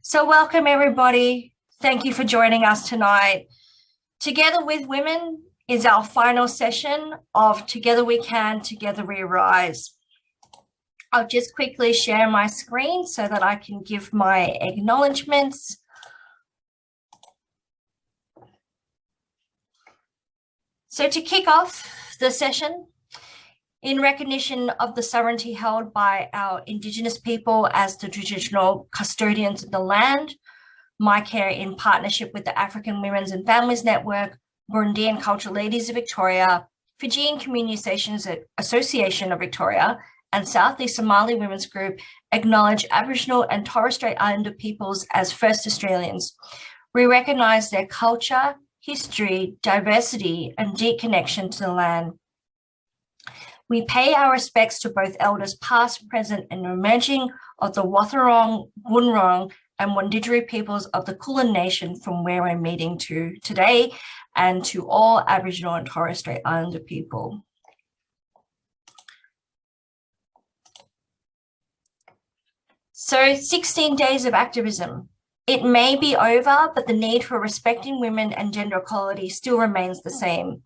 So welcome everybody. Thank you for joining us tonight. Together with Women is our final session of Together We Can, Together We Rise. I'll just quickly share my screen so that I can give my acknowledgements. So to kick off the session, in recognition of the sovereignty held by our Indigenous people as the traditional custodians of the land, MyCare, in partnership with the African Women's and Families Network, Burundian Cultural Ladies of Victoria, Fijian Community Association of Victoria, and Southeast Somali Women's Group, acknowledge Aboriginal and Torres Strait Islander peoples as First Australians. We recognise their culture, history, diversity, and deep connection to the land. We pay our respects to both elders past, present, and emerging of the Wathaurong, Wurrung, and Wurundjeri peoples of the Kulin Nation from where we're meeting to today, and to all Aboriginal and Torres Strait Islander people. So 16 days of activism. It may be over, but the need for respecting women and gender equality still remains the same.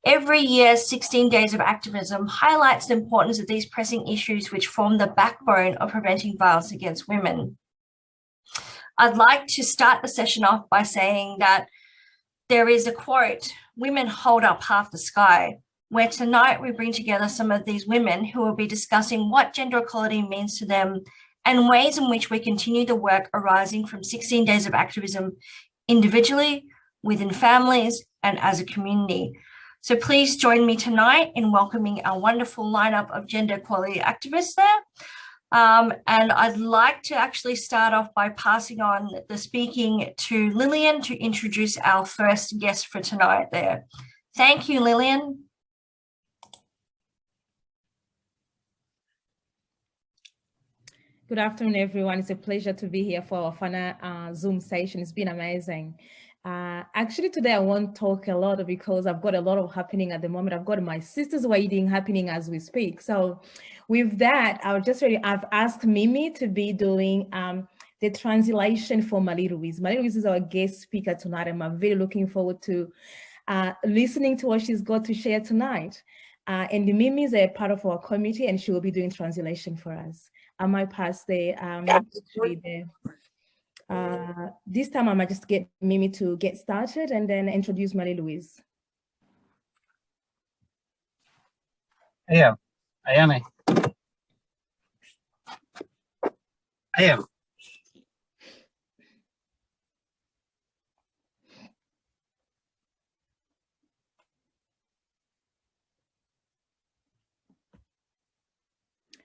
Every year, 16 days of activism highlights the importance of these pressing issues which form the backbone of preventing violence against women. I'd like to start the session off by saying that there is a quote, "Women hold up half the sky," where tonight we bring together some of these women who will be discussing what gender equality means to them and ways in which we continue the work arising from 16 days of activism individually, within families, and as a community. So please join me tonight in welcoming our wonderful lineup of gender equality activists there. And I'd like to actually start off by passing on the speaking to Lillian to introduce our first guest for tonight there. Thank you, Lillian. Good afternoon, everyone. It's a pleasure to be here for our final Zoom session. It's been amazing. Actually, today I won't talk a lot because I've got a lot of happening at the moment. I've got my sister's wedding happening as we speak. So with that, I've asked Mimi to be doing the translation for Marie Louise. Marie Louise is our guest speaker tonight, and I'm very looking forward to listening to what she's got to share tonight. And Mimi is a part of our committee, and she will be doing translation for us. I might pass this time I might just get Mimi to get started and then introduce Marie Louise. I am.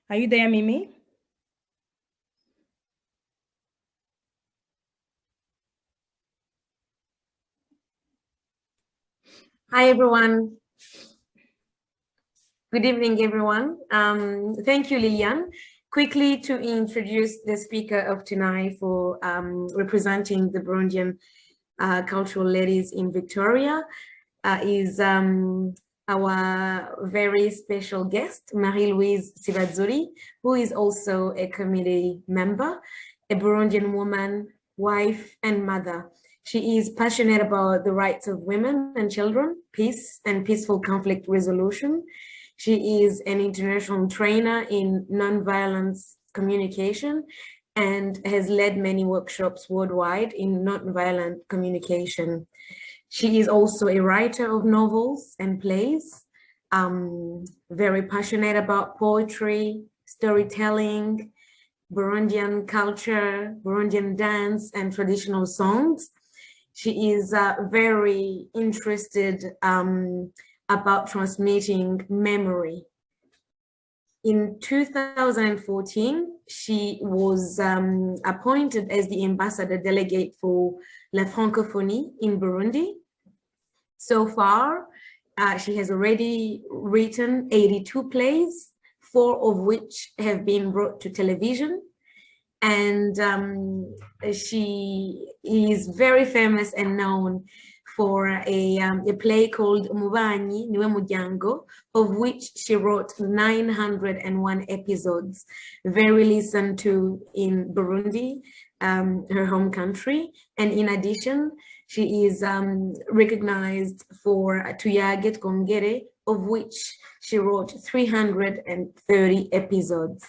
Are you there, Mimi? Hi, everyone. Good evening, everyone. Thank you, Lilian. Quickly to introduce the speaker of tonight for representing the Burundian Cultural Ladies in Victoria is our very special guest, Marie-Louise Sibazuri, who is also a committee member, a Burundian woman, wife, and mother. She is passionate about the rights of women and children, peace and peaceful conflict resolution. She is an international trainer in nonviolence communication and has led many workshops worldwide in nonviolent communication. She is also a writer of novels and plays, very passionate about poetry, storytelling, Burundian culture, Burundian dance, and traditional songs. She is very interested about transmitting memory. In 2014, she was appointed as the ambassador delegate for La Francophonie in Burundi. So far, she has already written 82 plays, 4 of which have been brought to television. And she is very famous and known for a play called Umubanyi Niwe Muryango, of which she wrote 901 episodes, very listened to in Burundi, her home country. And in addition, she is recognized for Tuyage Twongere, of which she wrote 330 episodes.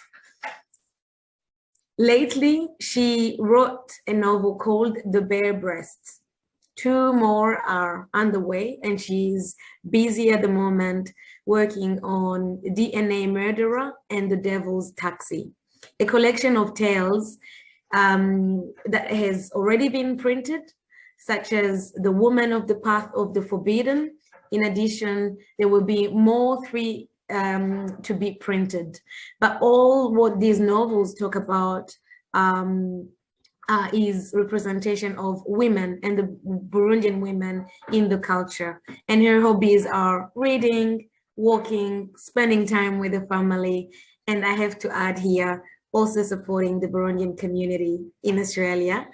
Lately, she wrote a novel called The Bare Breasts. 2 more are underway, and she's busy at the moment working on DNA Murderer and The Devil's Taxi, a collection of tales that has already been printed, such as The Woman of the Path of the Forbidden. In addition, there will be more 3 to be printed. But all what these novels talk about is representation of women and the Burundian women in the culture. And her hobbies are reading, walking, spending time with the family. And I have to add here, also supporting the Burundian community in Australia.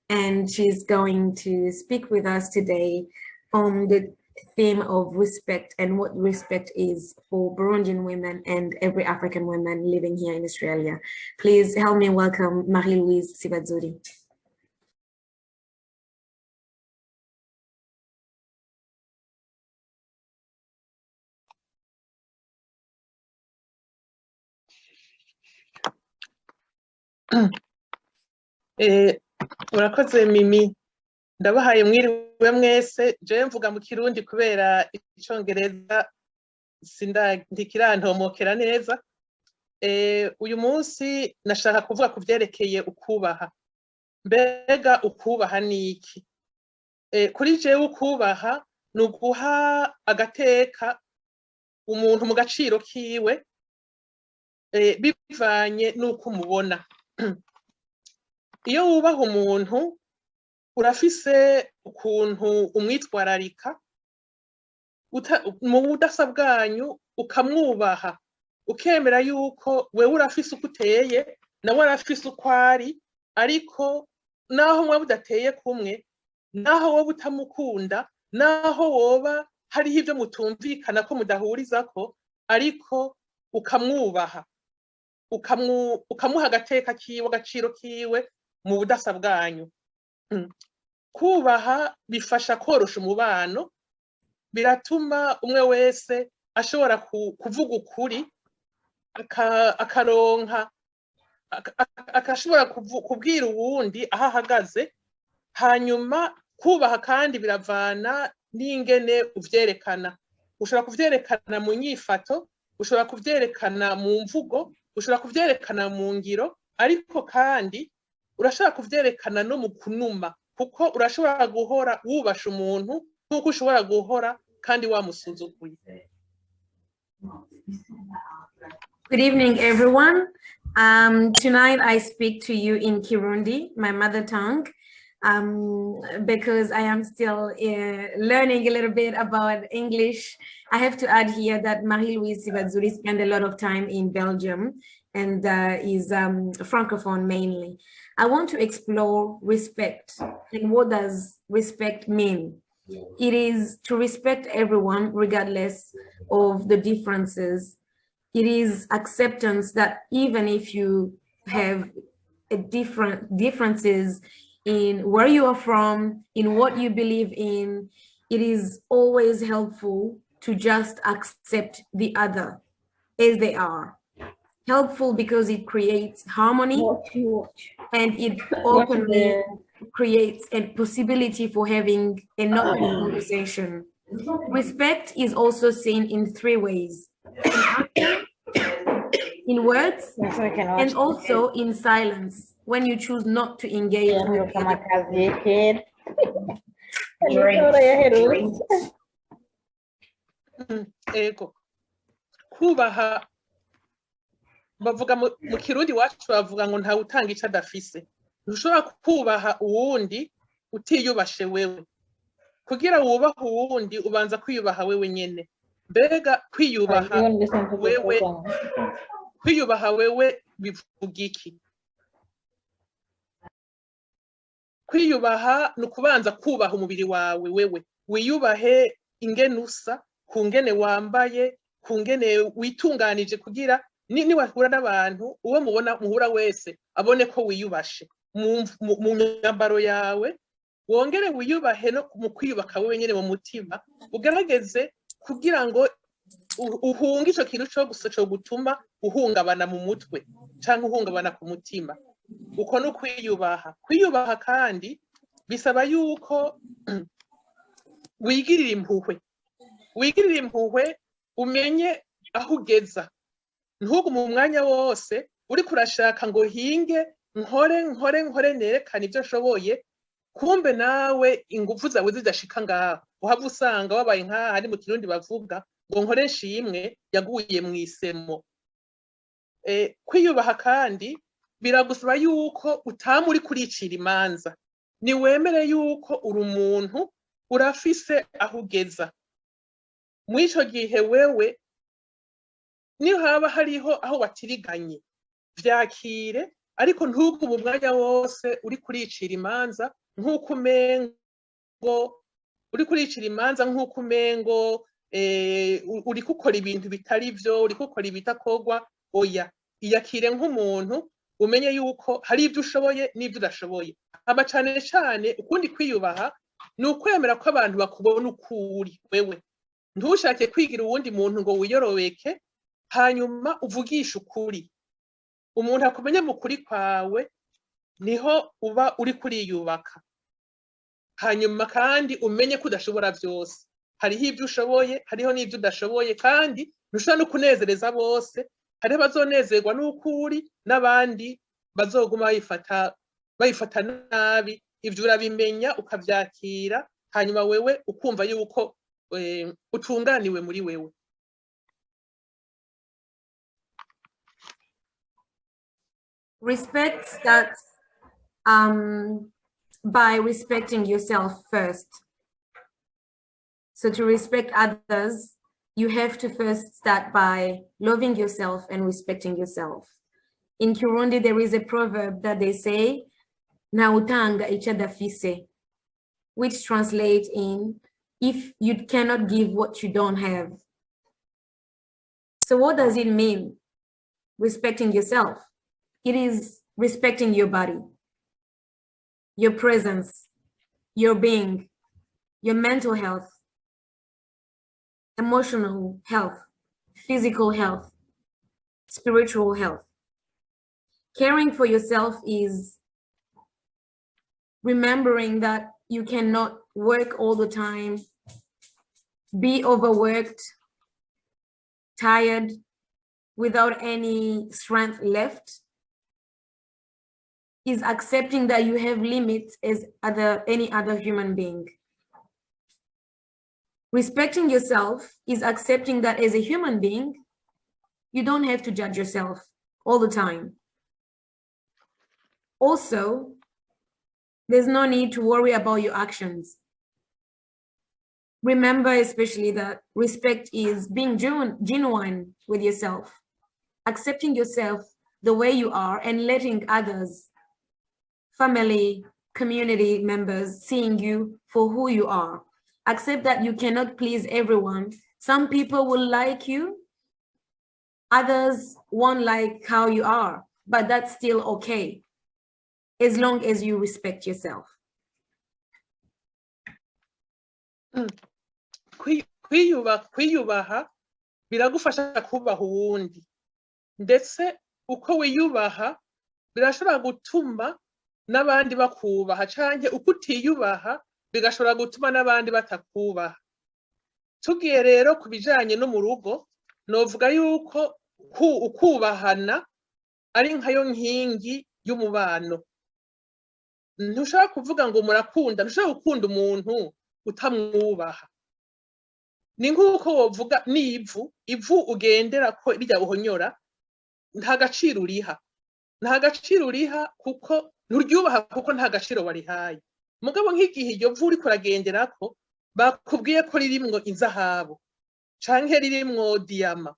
And she's going to speak with us today on the theme of respect and what respect is for Burundian women and every African woman living here in Australia. Please help me welcome Marie-Louise Sibazuri. Urakoze Mimi, ndabahaye mwiriwe mwese. Je mvuga mu Kirundi kubera Icongereza ntikirantomokera neza. Uyu munsi nashaka kuvuga ku vyerekeye ukubaha. Mbega ukubaha ni iki? Kuri jewe ukubaha ni uguha agateka umuntu mu gaciro kiwe bivanye n'uko umubona. Iyo wubaha umuntu urafise ukuntu umwitwararika mu budasa bwanyu, ukamwubaha, ukemera yuko wewe urafise uko uteye nawe arafise uko ari, ariko naho mwa budateye kumwe, naho wowe utamukunda, naho woba hariho ibyo mutumvikana ko mudahurizako, ariko ukamwubaha, ukamuha agateka kiwe, agaciro kiwe mu budasa bwanyu. Kubaha bifasha korosha umubano, biratuma umwe wese ashobora kuvuga ukuri, akaronka, akashobora kubwira uwundi aho ahagaze. Hanyuma kubaha kandi biravana n'ingene uvyerekana. Ushobora kuvyerekana mu nyifato, ushobora kuvyerekana mu mvugo, ushobora kuvyerekana mu ngiro, ariko kandi urashobora kuvyerekana no mu kunuma, kuko urashobora guhora wubasha umuntu nkuko ushobora guhora kandi wamusuzuguye. Good evening, everyone. Tonight I speak to you in Kirundi, my mother tongue, because I am still learning a little bit about English. I have to add here that Marie-Louise Sibazuri spent a lot of time in Belgium and is Francophone mainly. I want to explore respect and what does respect mean. It is to respect everyone regardless of the differences. It is acceptance that even if you have differences in where you are from, in what you believe in, it is always helpful to just accept the other as they are. Helpful because it creates harmony and it openly creates a possibility for having a non-conversation. Respect is also seen in 3 ways: in words and also in silence, when you choose not to engage with Kubaha bavuga mu Kirundi wacu bavuga ngo nta utanga ico adafise. Ntushobora kubaha uwundi utiyubashe wewe. Kugira wubaha uwundi ubanza kwiyubaha wewe nyene. Mbega kwiyubaha wewe bivuga iki? Kwiyubaha ni ukubanza kubaha umubiri wawe wewe, wiyubahe ingene usa, ku ngene wambaye, ku ngene witunganije kugira niwahura n'abantu uwo muhura wese abone ko wiyubashe mu myambaro yawe, wongere wiyubahe no mu kwiyubaka wewe nyene mu mutima, ugerageze kugira ngo uhunga ico kintu co gutuma uhungabana mu mutwe canke uhungabana ku mutima. Uko no kwiyubaha kandi bisaba yuko wigirira impuhwe, umenye aho ugeza, ntugume mu mwanya wose uriko urashaka ngo hinge nkore nerekane ibyo nshoboye, kumbe nawe ingufu zawe zidashika ngaho, uhava usanga wabaye nk'aha hari mu kirundi bavuga ngo nkore nshimwe yaguye mu isemo. Kwiyubaha kandi biragusaba yuko utama uri kuricira imanza, niwemere yuko uri umuntu urafise aho ugeza. Mw'ico gihe wewe niyo haba hariho aho watiriganye vyakire, ariko ntugume umwanya wose uri kuricira imanza nk'uko umengo uri gukora ibintu bitari vyo, uri gukora ibitakorwa. Oya, iyakire nk'umuntu, umenye yuko hari ibyo ushoboye n'ibyo udashoboye. Hama cane cane ukundi kwiyubaha ni ukwemera ko abantu bakubona ukuri wewe, ntushake kwigira uwundi muntu ngo wiyorobeke, hanyuma uvugisha ukuri. Umuntu akumenya mu kuri kwawe niho uba uri kuriyubaka. Hanyuma kandi umenye ko udashobora vyose, hariho ibyo ushoboye, hariho n'ibyo udashoboye, kandi ntushobora no kunezereza bose. Hariho bazonezerwa n'ukuri n'abandi bazoguma bayifata nabi. Ivyo urabimenya ukavyakira, hanyuma wewe ukumva yuko utunganiwe muri wewe. Respect starts by respecting yourself first. So to respect others, you have to first start by loving yourself and respecting yourself. In Kirundi, there is a proverb that they say, "Na utanga ichadafise," which translates in, if you cannot give what you don't have. So what does it mean, respecting yourself? It is respecting your body, your presence, your being, your mental health, emotional health, physical health, spiritual health. Caring for yourself is remembering that you cannot work all the time, be overworked, tired, without any strength left. Is accepting that you have limits as any other human being. Respecting yourself is accepting that as a human being, you don't have to judge yourself all the time. Also, there's no need to worry about your actions. Remember especially that respect is being genuine with yourself, accepting yourself the way you are and letting others, family, community members, seeing you for who you are. Accept that you cannot please everyone. Some people will like you, others won't like how you are, but that's still okay, as long as you respect yourself. Kwiyubaha biragufasha kubaha uwundi, ndetse uko wiyubaha birashobora gutuma n'abandi bakubaha, canke uko utiyubaha bigashobora gutuma n'abandi batakubaha. Tugiye rero ku bijanye no mu rugo, novuga yuko ukubahana ari nkayo nkingi y'umubano. Ntushobora kuvuga ngo murakunda, ntushobora gukunda umuntu utamwubaha. Ni nk'uko wovuga n'ivu ugendera ko rijya uhonyora, nta gaciro uriha kuko nturyubaha, kuko nta gaciro warihaye. Mugabo nk'igihe iryo vu uriko uragenderako bakubwiye ko ririmwo inzahabu canke ririmwo diyama,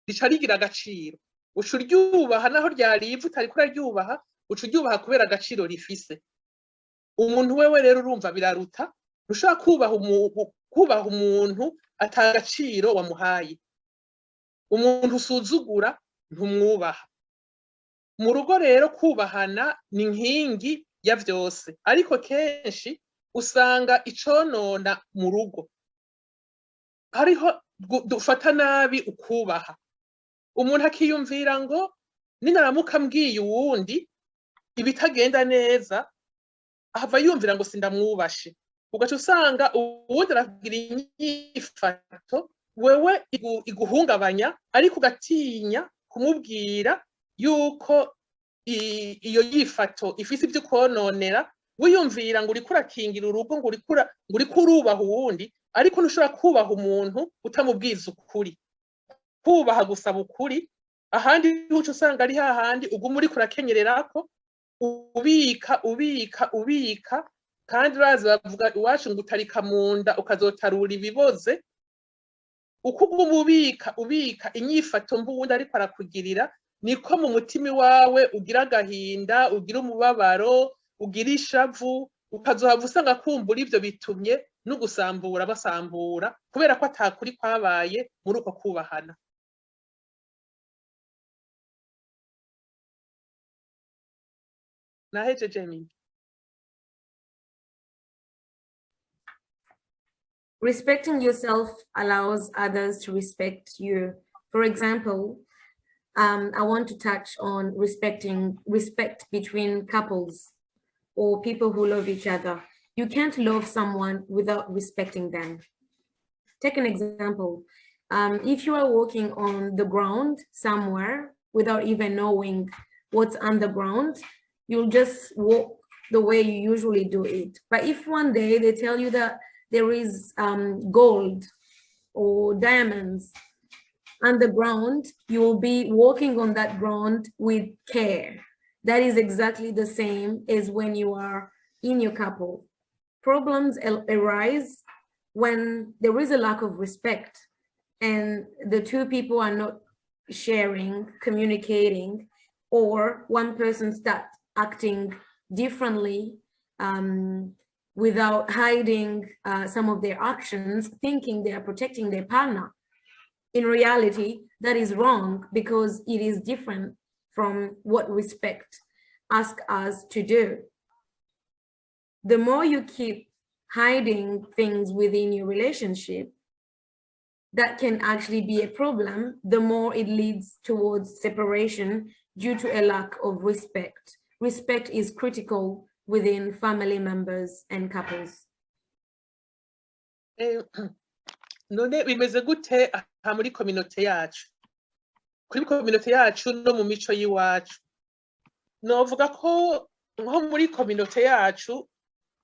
rica rigira agaciro, uca uryubaha naho ryari ivu utariko uraryubaha, uca uryubaha kubera agaciro rifise. Umuntu wewe rero urumva biraruta ntushobora kubaha umuntu atagaciro wamuhaye. Umuntu usuzugura ntumwubaha. Mu rugo rero kubahana ni inkingi ya vyose, ariko kenshi usanga iconona mu rugo hariho dufata nabi ukubaha. Umuntu akiyumvira ngo ninaramuka mbwiye uwundi ibitagenda neza ahava yumvira ngo sindamwubashe, ugaca usanga uwundi aragira inyifato wewe iguhungabanya, ariko ugatinya kumubwira yuko iyo yifato ifise ivyo kononera, wiyumvira ngo uriko urakingira urugo, ngo uriko urubaha uwundi, ariko ntushobora kubaha umuntu utamubwiza ukuri. Kubaha gusaba ukuri, ahandi uca usanga ari hahandi uguma uriko urakenyererako, ubika, kandi urazi bavuga iwacu ngo utarika mu nda ukazotarura ibiboze. Uko uguma ubika inyifato mbi uwundi ariko arakugirira, niko mu mutima wawe ugira agahinda, ugira umubabaro, ugira ishavu, ukazohava usanga kumbura ivyo bitumye no gusambura basambura, kubera ko atakuri kwabaye muri uko kubahana. Nahejeje mimi. Respecting yourself allows others to respect you. For example, I want to touch on respect between couples or people who love each other. You can't love someone without respecting them. Take an example. If you are walking on the ground somewhere without even knowing what's underground, you'll just walk the way you usually do it. But if one day they tell you that there is gold or diamonds underground, you will be walking on that ground with care. That is exactly the same as when you are in your couple. Problems arise when there is a lack of respect and the two people are not sharing, communicating, or one person starts acting differently without hiding some of their actions, thinking they are protecting their partner. In reality, that is wrong because it is different from what respect asks us to do. The more you keep hiding things within your relationship, that can actually be a problem, the more it leads towards separation due to a lack of respect. Respect is critical within family members and couples. None bimeze gute aha muri community yacu? Kuri community yacu no mu mico yiwacu. Novuga ko nko muri community yacu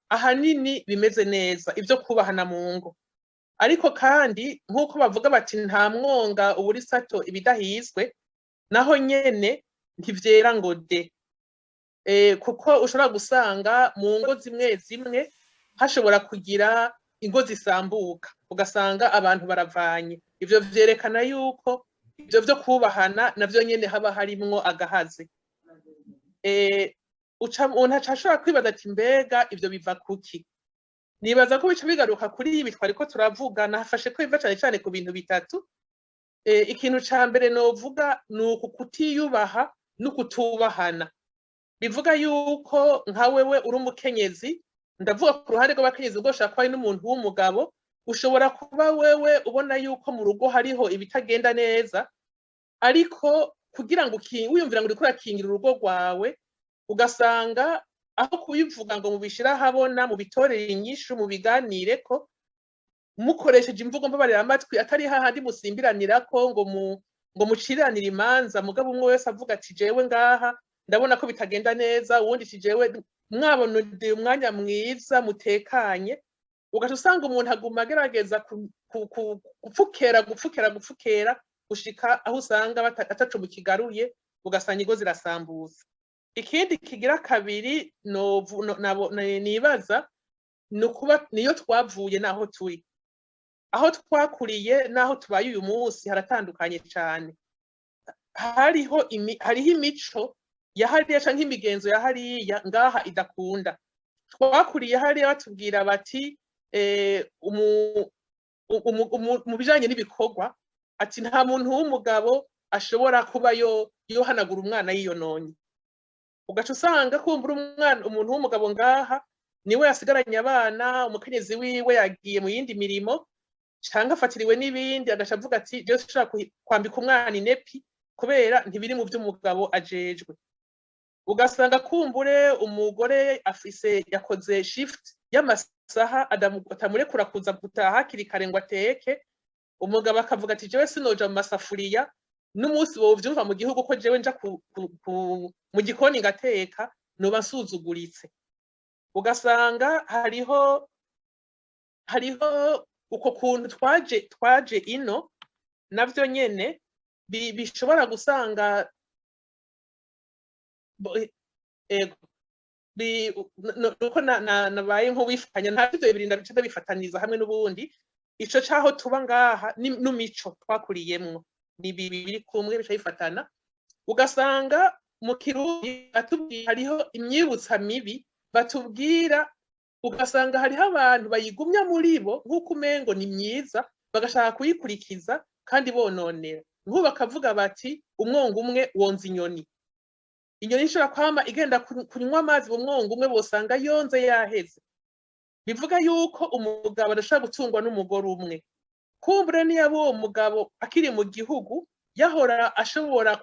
ahanini bimeze neza ivyo kubahana mu ngo. Ariko kandi nkuko bavuga bati nta mwonga uburi sato ibidahizwe, naho nyene ntivyera ngo de. Kuko ushobora gusanga mu ngo zimwe hashobora kugira ingo zisambuka, ugasanga abantu baravanye. Ivyo vyerekana yuko ivyo vyo kubahana navyo nyene haba harimwo agahaze. Umuntu ashobora kwibaza ati mbega ivyo biva kuki? Nibaza ko bica bigaruka kuri ibi twariko turavuga, nafashe ko biva cane cane ku bintu bitatu. Ikintu ca mbere novuga ni uku kutiyubaha no kutubahana. Bivuga yuko nka wewe uri umukenyezi, ndavuga ku ruhande rw'abakenyezi ubwo ushaka kuba ari n'umuntu w'umugabo, ushobora kuba wewe ubona yuko mu rugo hariho ibitagenda neza, ariko kugira ngo wiyumvira ngo uriko urakingira urugo rwawe, ugasanga aho kubivuga ngo mubishira habona, mubitorera inyishu, mubiganireko, mukoresheje imvugo mbabarira amatwi atari hahandi musimbiranirako ngo muciranire imanza, mugabo umwe wese avuga ati jewe ngaha ndabona ko bitagenda neza, uwundi ati jewe mwabona umwanya mwiza mutekanye. Ugaca usanga umuntu aguma agerageza gupfukera gushika aho usanga ataco mukigaruye, ugasanga ingo zirasambuza. Ikindi kigira kabiri nibaza niyo twavuye naho turi. Aho twakuriye naho tubaye uyu munsi haratandukanye cyane. Hariho imico ya hariya canke imigenzo ya hariya ngaha idakunda. Twakuriye hariya batubwira bati mu bijanye n'ibikorwa ati nta muntu w'umugabo ashobora kuba yohanagura umwana yiyononye. Ugaca usanga kumbura umuntu w'umugabo ngaha niwe yasigaranye abana, umukenyezi wiwe yagiye mu yindi mirimo canke afatiriwe n'ibindi, agaca avuga ati jewe sinshobora kwambika umwana inepi kubera ntibiri mu vy'umugabo ajejwe. Ugasanga kumbure umugore yakoze shift y'amasaha atamurekura kuza gutaha hakiri kare ngo ateke, umugabo akavuga ati jewe sinoja mu masafuriya n'umunsi wovyumva mu gihugu ko jewe nja mu gikoni ngateka noba nsuzuguritse. Ugasanga hariho uko kuntu twaje ino navyo nyene bishobora gusanga nuko nabaye nk'uwifanya nta ivyo bibiri ndabica ndabifataniza hamwe n'ubundi, ico caho tuba ngaha n'imico twakuriyemwo ni bibiri kumwe bica bifatana. Ugasanga mu Kirundi batubwira hariho imyibutsa mibi batubwira, ugasanga hariho abantu bayigumya muri bo nk'uko umengo ni myiza bagashaka kuyikurikiza kandi bononera. Nk'ubu bakavuga bati umwongo umwe wonza inyoni. Inyoni ishobora kwama igenda kunywa amazi mu mwongo umwe bosanga yonze yaheze. Bivuga yuko umugabo adashobora gutungwa n'umugore umwe. Kumbure niyo uwo mugabo akiri mu gihugu yahora ashobora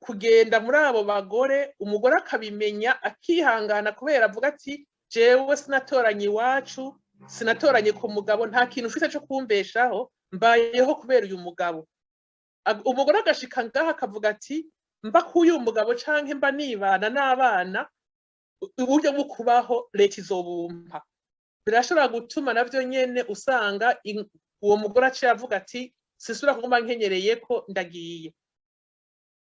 kugenda muri abo bagore, umugore akabimenya akihangana kubera avuga ati jewe sinatoranye iwacu, sinatoranye ku mugabo, nta kintu ufite cyo kumbeshaho, mbayeho kubera uyu mugabo. Umugore agashika ngaha akavuga ati mba kuyu mugabo canke mba nibana n'abana, uburyo bwo kubaho leta izobumpa. Birashobora gutuma navyo nyene usanga uwo mugore aciye avuga ati sisubira kuguma nkenyereye ko ndagiye.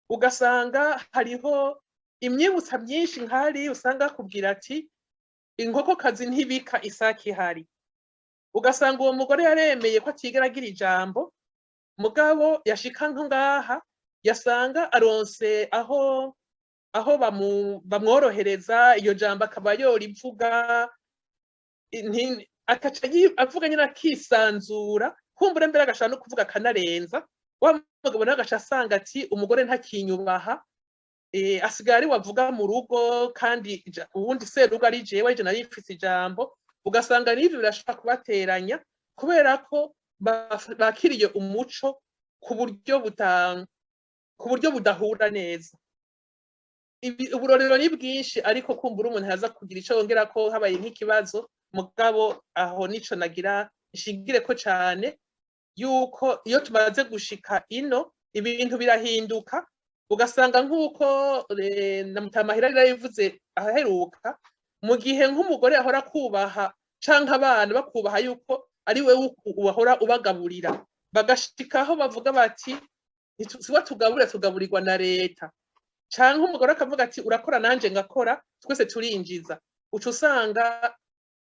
Ugasanga hariho imyibutsa myinshi nkari usanga akubwira ati inkokokazi ntibika isaki ihari. Ugasanga uwo mugore yaremeye ko atigera agira ijambo, mugabo yashika nko ngaha yasanga aronse aho bamworohereza iyo jambo akaba yorivuga, akaca avuga nyine akisanzura, kumbure mbere agashaka no kuvuga akanarenza. Wa mugabo nawe agaca asanga ati umugore ntakinyubaha, asigaye ari wavuga mu rugo kandi ubundi serugo ari jewe je nari mfise ijambo. Ugasanga n'ivyo birashobora kubateranya kubera ko bakiriye umuco ku buryo budahura neza. Uburorero ni bwinshi, ariko kumbura umuntu haza kugira ico yongera ko habaye nk'ikibazo, mugabo aho nico nagira nshingire ko cane yuko iyo tumaze gushika ino ibintu birahinduka. Ugasanga nk'uko na Mutamahira yarabivuze aheruka, mu gihe nk'umugore ahora kubaha canke abana bakubaha yuko ari wewe wahora ubagaburira, bagashikaho bavuga bati siwa tugaburirwa na leta, canke umugore akavuga ati urakora nanje ngakora twese turinjiza. Uca usanga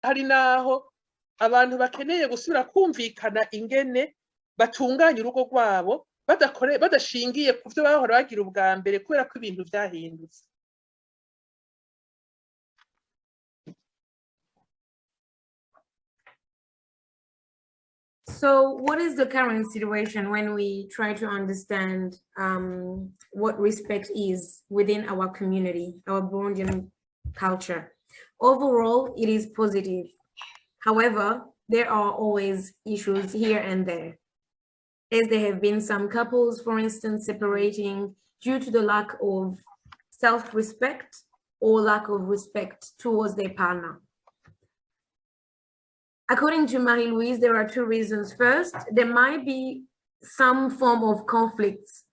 hari naho abantu bakeneye gusubira kumvikana ingene batunganya urugo rwabo badashingiye ku byo bahora bagira ubwa mbere kubera ko ibintu vyahindutse. So what is the current situation when we try to understand what respect is within our community, our Burundian culture? Overall, it is positive. However, there are always issues here and there, as there have been some couples, for instance, separating due to the lack of self-respect or lack of respect towards their partner. According to Marie-Louise, there are two reasons. First, there might be some form of conflicts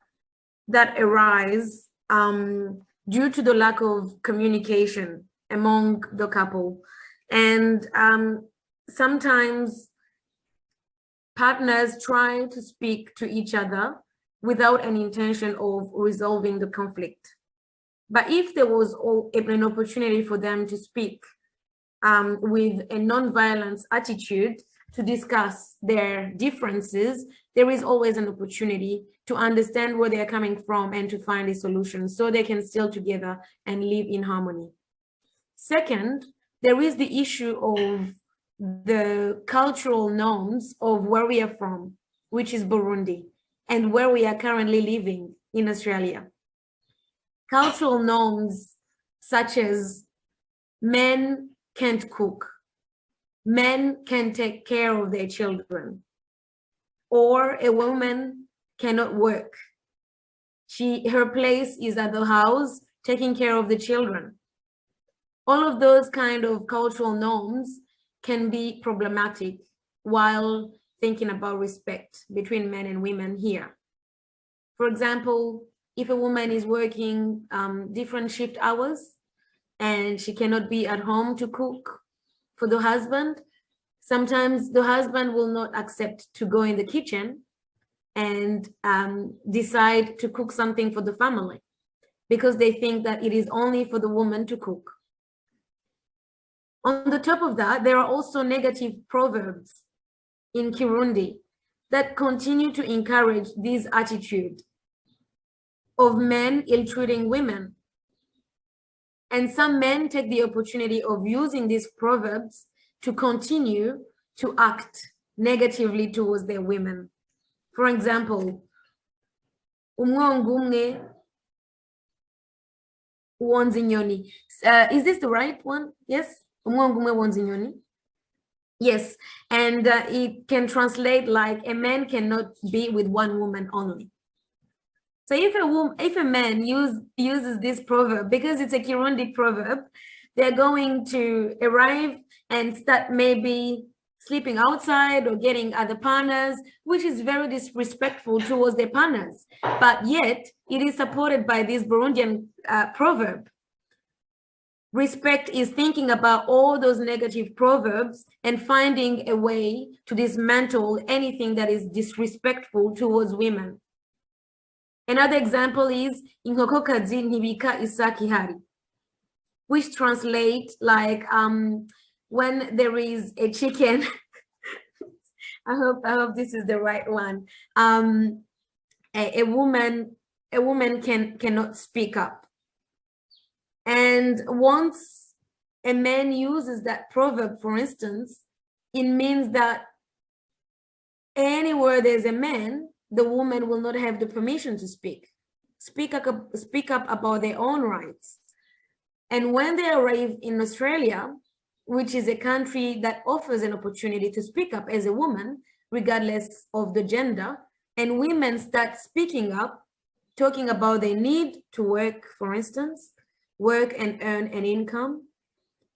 that arise due to the lack of communication among the couple. And sometimes partners try to speak to each other without an intention of resolving the conflict. But if there was an opportunity for them to speak with a non-violence attitude to discuss their differences, there is always an opportunity to understand where they are coming from and to find a solution so they can still together and live in harmony. Second, there is the issue of the cultural norms of where we are from, which is Burundi, and where we are currently living in Australia. Cultural norms such as men can't cook, men can take care of their children, or a woman cannot work. Her place is at the house taking care of the children. All of those kind of cultural norms can be problematic while thinking about respect between men and women here. For example, if a woman is working different shift hours and she cannot be at home to cook for the husband, sometimes the husband will not accept to go in the kitchen and decide to cook something for the family because they think that it is only for the woman to cook. On the top of that, there are also negative proverbs in Kirundi that continue to encourage this attitude of men ill-treating women. And some men take the opportunity of using these proverbs to continue to act negatively towards their women. For example, umwongumwe wonzinyoni. Is this the right one? Yes? Umwongumwe wonzinyoni. Yes, and it can translate like a man cannot be with one woman only. So if a man uses this proverb, because it's a Kirundi proverb, they're going to arrive and start maybe sleeping outside or getting other partners, which is very disrespectful towards their partners. But yet it is supported by this Burundian proverb. Respect is thinking about all those negative proverbs and finding a way to dismantle anything that is disrespectful towards women. Another example is inkokokazi ntibika isaki hari, which translates like when there is a chicken. I hope this is the right one. A woman cannot speak up. And once a man uses that proverb, for instance, it means that anywhere there's a man, the woman will not have the permission to speak up about their own rights. And when they arrive in Australia, which is a country that offers an opportunity to speak up as a woman, regardless of the gender, and women start speaking up, talking about their need to work, for instance, work and earn an income,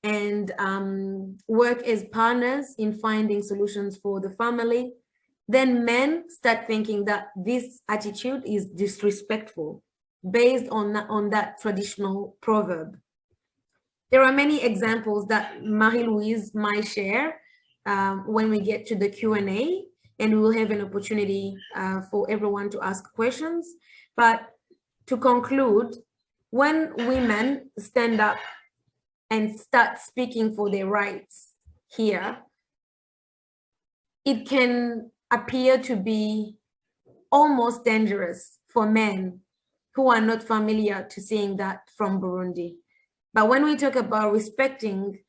and work as partners in finding solutions for the family, then men start thinking that this attitude is disrespectful based on that traditional proverb. There are many examples that Marie-Louise might share when we get to the Q&A, and we will have an opportunity for everyone to ask questions. But to conclude, when women stand up and start speaking for their rights here, it can appear to be almost dangerous for men who are not familiar to seeing that from Burundi. But when we talk about respecting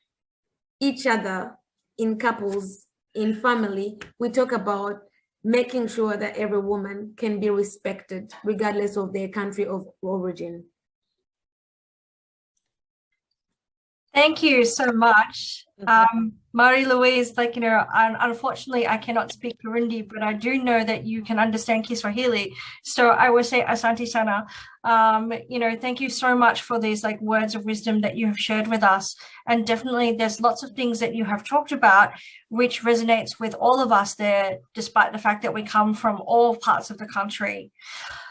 each other in couples, in family, we talk about making sure that every woman can be respected regardless of their country of origin. Thank you so much. Marie-Louise, like, unfortunately, I cannot speak Burundi, but I do know that you can understand Kiswahili. So I will say asante sana. Thank you so much for these words of wisdom that you have shared with us. And definitely there's lots of things that you have talked about, which resonates with all of us there, despite the fact that we come from all parts of the country.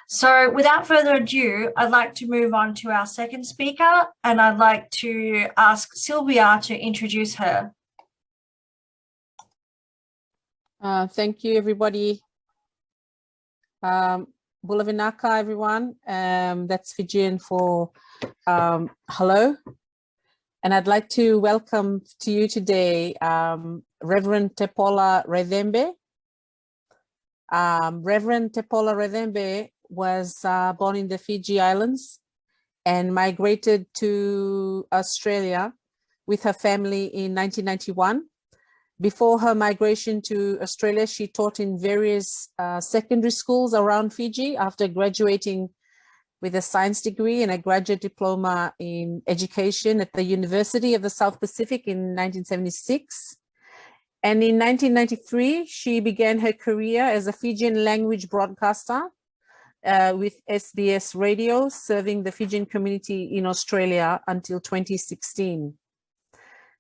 So without further ado, I'd like to move on to our second speaker, and I'd like to ask Sylvia to introduce her. Thank you, everybody. Bulavinaka, everyone. That's Fijian for hello. And I'd like to welcome to you today Reverend Tepola Redembe. Reverend Tepola Redembe was born in the Fiji Islands and migrated to Australia with her family in 1991 Before her migration to Australia, she taught in various secondary schools around Fiji after graduating with a science degree and a graduate diploma in education at the University of the South Pacific in 1976. And in 1993, she began her career as a Fijian language broadcaster with SBS Radio, serving the Fijian community in Australia until 2016.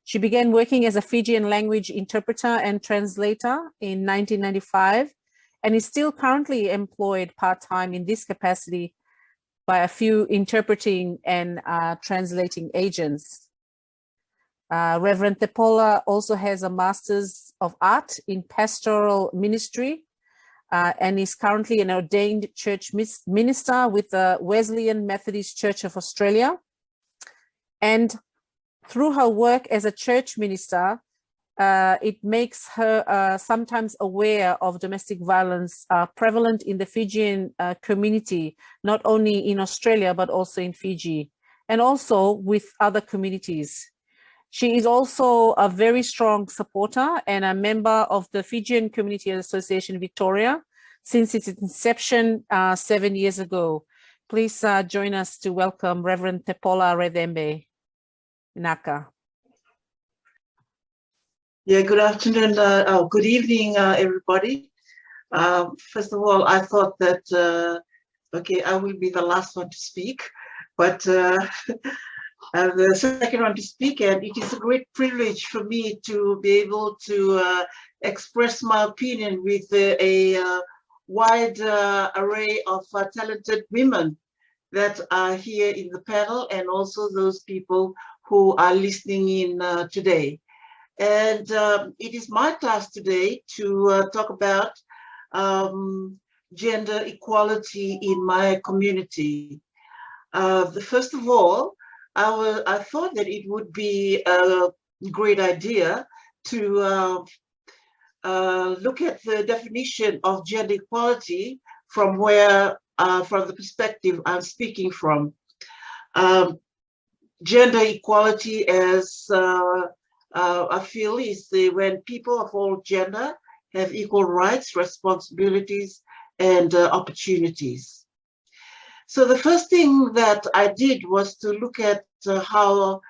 She began working as a Fijian language interpreter and translator in 1995 and is still currently employed part-time in this capacity by a few interpreting and translating agents. Reverend Tepola also has a Master's of Art in Pastoral Ministry and is currently an ordained church minister with the Wesleyan Methodist Church of Australia. And through her work as a church minister, it makes her sometimes aware of domestic violence prevalent in the Fijian community, not only in Australia, but also in Fiji, and also with other communities. She is also a very strong supporter and a member of the Fijian Community Association Victoria since its inception 7 years ago. Please join us to welcome Reverend Tepola Redembe Naka. Yeah, good afternoon, good evening, everybody. First of all, I thought that, okay, I will be the last one to speak, but the second one to speak, and it is a great privilege for me to be able to express my opinion with a wide array of talented women that are here in the panel, and also those people who are listening in today. And it is my task today to talk about gender equality in my community. First of all, I thought that it would be a great idea to look at the definition of gender equality from the perspective I'm speaking from. Gender equality, as I feel, is when people of all gender have equal rights, responsibilities, and opportunities. So the first thing that I did was to look at how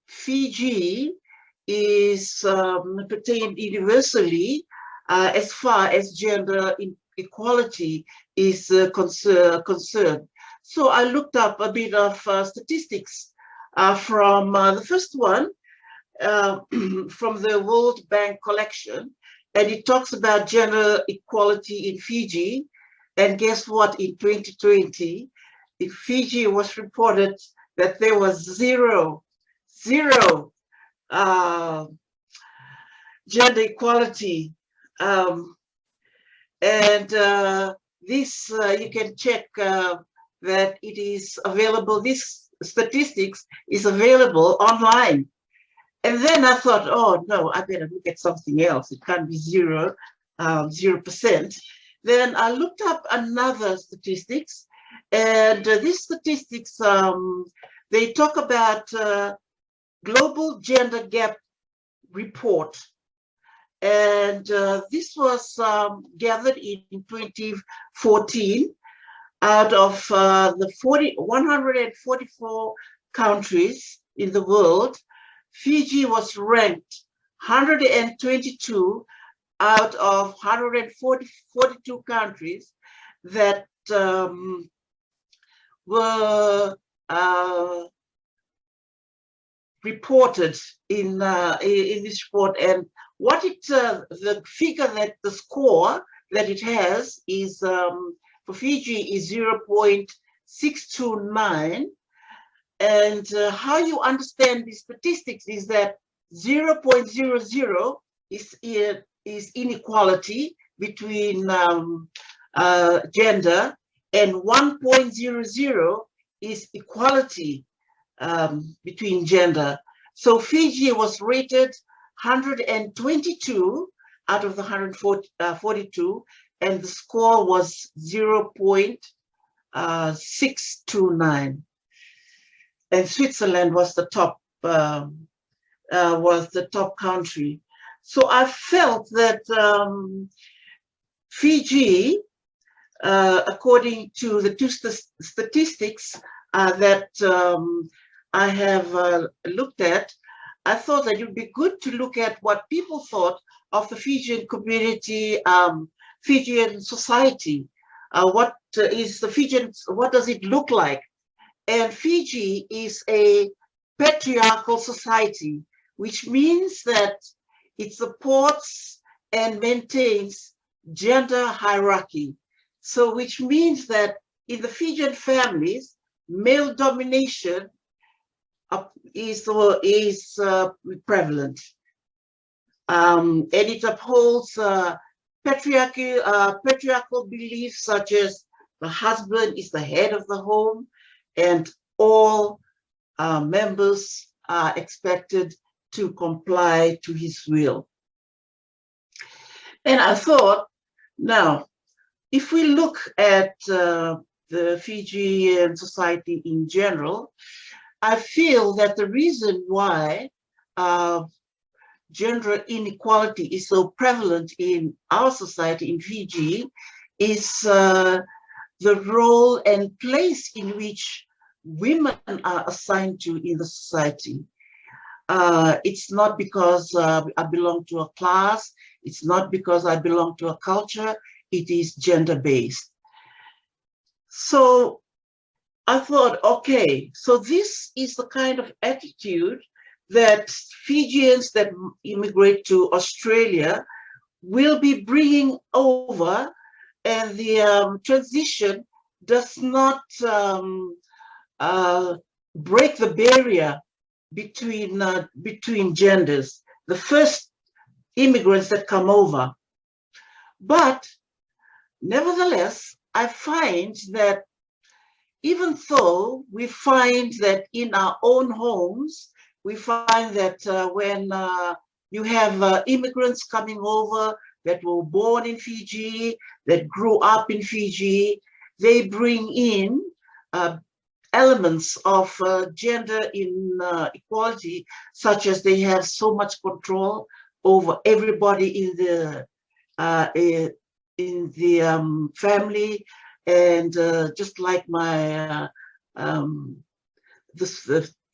Fiji is pertained universally as far as gender equality is concerned. So I looked up a bit of statistics from the first one, from the World Bank collection, and it talks about gender equality in Fiji. And guess what? In 2020, in Fiji, it was reported that there was zero gender equality. This, you can check that it is available, this statistics is available online. And then I thought, oh no, I better look at something else. It can't be 0%. Then I looked up another statistics, and these statistics, they talk about Global Gender Gap Report. And this was gathered in 2014 out of the 144 countries in the world. Fiji was ranked 122 out of 142 countries that were reported in this report. And what the figure, that the score that it has is for Fiji is 0.629. And how you understand these statistics is that 0.00 is inequality between gender, and 1.00 is equality between gender. So Fiji was rated 122 out of the 142, and the score was 0.629. And Switzerland was the top country. So I felt that Fiji, according to the two statistics that I have looked at, I thought that it would be good to look at what people thought of the Fijian community, Fijian society. What is the Fijian, what does it look like? And Fiji is a patriarchal society, which means that it supports and maintains gender hierarchy. So which means that in the Fijian families, male domination is prevalent. And it upholds patriarchal beliefs such as the husband is the head of the home and all members are expected to comply to his will. And I thought, now, if we look at the Fijian society in general, I feel that the reason why gender inequality is so prevalent in our society in Fiji is the role and place in which women are assigned to in the society. It's not because I belong to a class, it's not because I belong to a culture, it is gender-based. So I thought, okay, so this is the kind of attitude that Fijians that immigrate to Australia will be bringing over, and the transition does not break the barrier between genders, the first immigrants that come over. But nevertheless, I find that even though we find that in our own homes, we find that when you have immigrants coming over that were born in Fiji, that grew up in Fiji, they bring in elements of gender inequality, such as they have so much control over everybody in the family, and just like my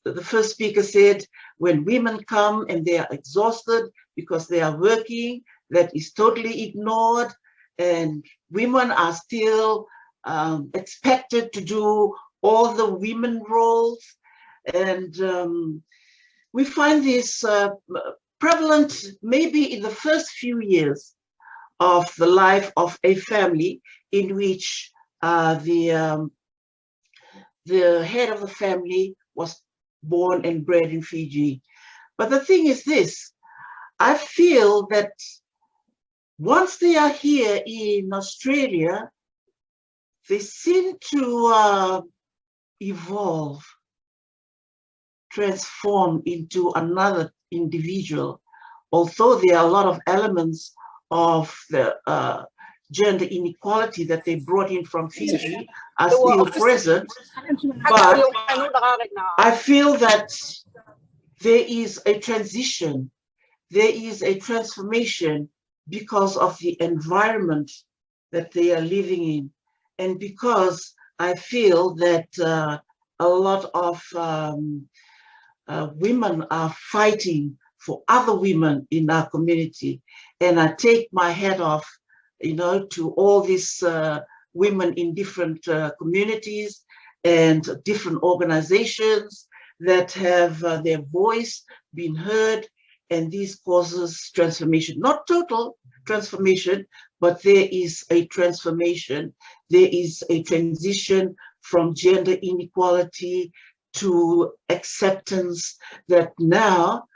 the first speaker said, when women come and they are exhausted because they are working, that is totally ignored, and women are still expected to do all the women roles. And we find this prevalent maybe in the first few years of the life of a family in which the head of the family was born and bred in Fiji. But the thing is this, I feel that once they are here in Australia, they seem to evolve, transform into another individual, although there are a lot of elements of the gender inequality that they brought in from Fiji are still present, but I feel that there is a transition, there is a transformation because of the environment that they are living in, and because I feel that a lot of women are fighting for other women in our community, and I take my hat off, you know, to all these women in different communities and different organizations that have their voice been heard, and this causes transformation, not total transformation, but there is a transformation. There is a transition from gender inequality to acceptance that now,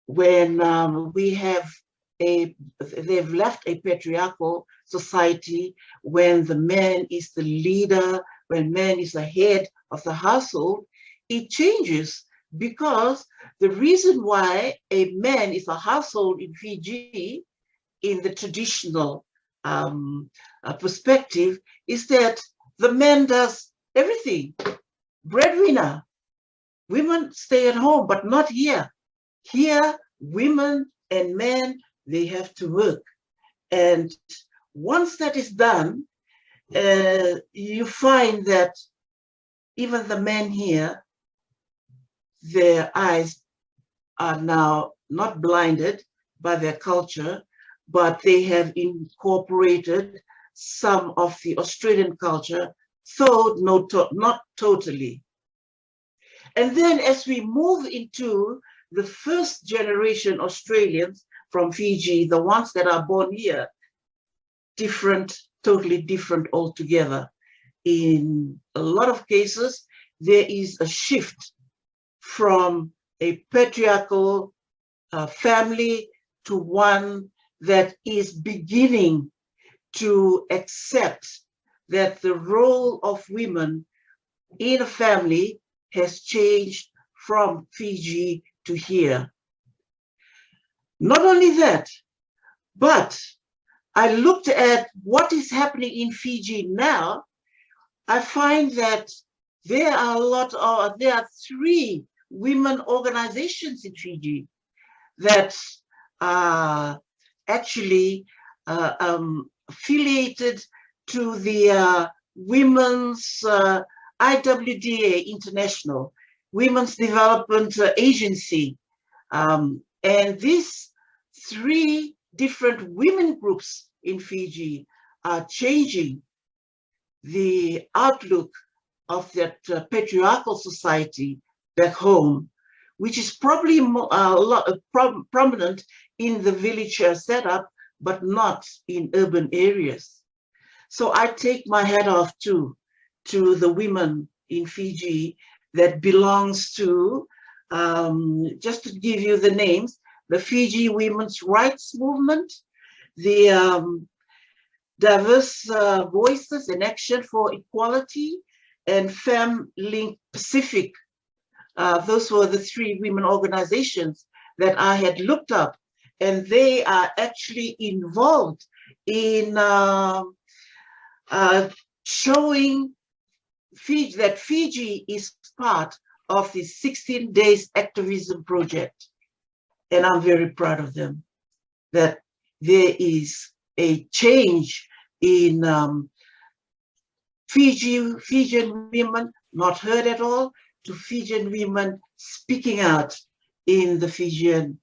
when they've left a patriarchal society, when the man is the leader, when man is the head of the household, it changes, because the reason why a man is a household in Fiji, in the traditional perspective, is that the man does everything. Breadwinner, women stay at home, but not here. Here, women and men, they have to work. And once that is done, you find that even the men here, their eyes are now not blinded by their culture, but they have incorporated some of the Australian culture, though not totally. And then as we move into the first generation Australians from Fiji, the ones that are born here, different, totally different altogether. In a lot of cases, there is a shift from a patriarchal family to one that is beginning to accept that the role of women in a family has changed from Fiji to here. Not only that, but I looked at what is happening in Fiji now. I find that there are 3 women organizations in Fiji that are actually affiliated to the Women's IWDA International, Women's Development Agency. And these 3 different women groups in Fiji are changing the outlook of that patriarchal society back home, which is probably prominent in the village setup, but not in urban areas. So I take my hat off to the women in Fiji that belongs to, just to give you the names, the Fiji Women's Rights Movement, the Diverse Voices in Action for Equality, and FemLink Pacific. Those were the 3 women organizations that I had looked up, and they are actually involved in showing Fiji, that Fiji is part of the 16 Days Activism Project. And I'm very proud of them, that there is a change in Fijian women not heard at all, to Fijian women speaking out in the Fijian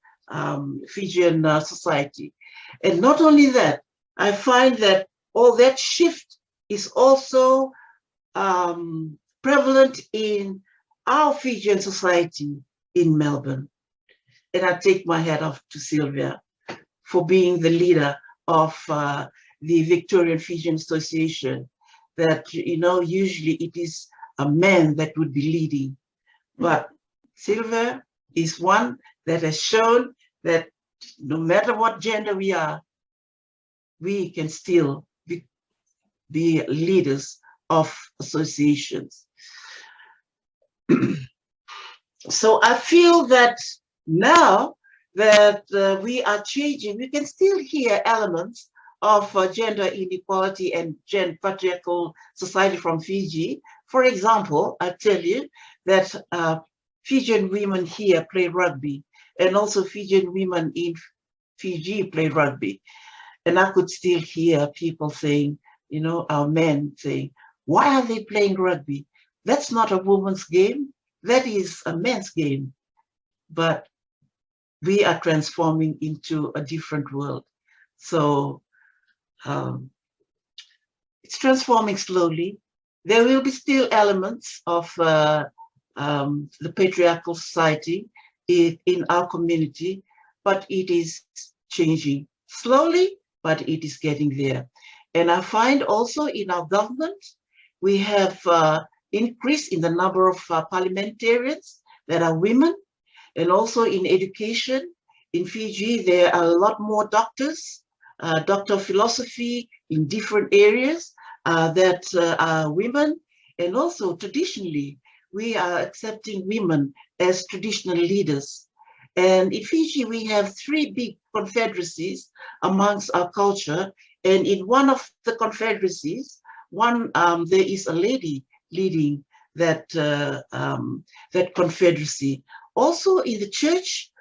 society. And not only that, I find that all that shift is also prevalent in our Fijian society in Melbourne. And I take my hat off to Sylvia for being the leader of the Victorian Fijian Association, that, you know, usually it is a man that would be leading. But Sylvia is one that has shown that no matter what gender we are, we can still be leaders of associations. So I feel that now that we are changing, we can still hear elements of gender inequality and patriarchal society from Fiji. For example, I tell you that Fijian women here play rugby, and also Fijian women in Fiji play rugby. And I could still hear people saying, you know, our men saying, why are they playing rugby? That's not a woman's game, that is a men's game. But we are transforming into a different world. So it's transforming slowly. There will be still elements of the patriarchal society in our community, but it is changing slowly, but it is getting there. And I find also in our government, we have increase in the number of parliamentarians that are women, and also in education. In Fiji, there are a lot more doctors, doctor of philosophy in different areas that are women. And also traditionally, we are accepting women as traditional leaders. And in Fiji, we have 3 big confederacies amongst our culture. And in one of the confederacies, there is a lady leading that, that confederacy. Also in the church,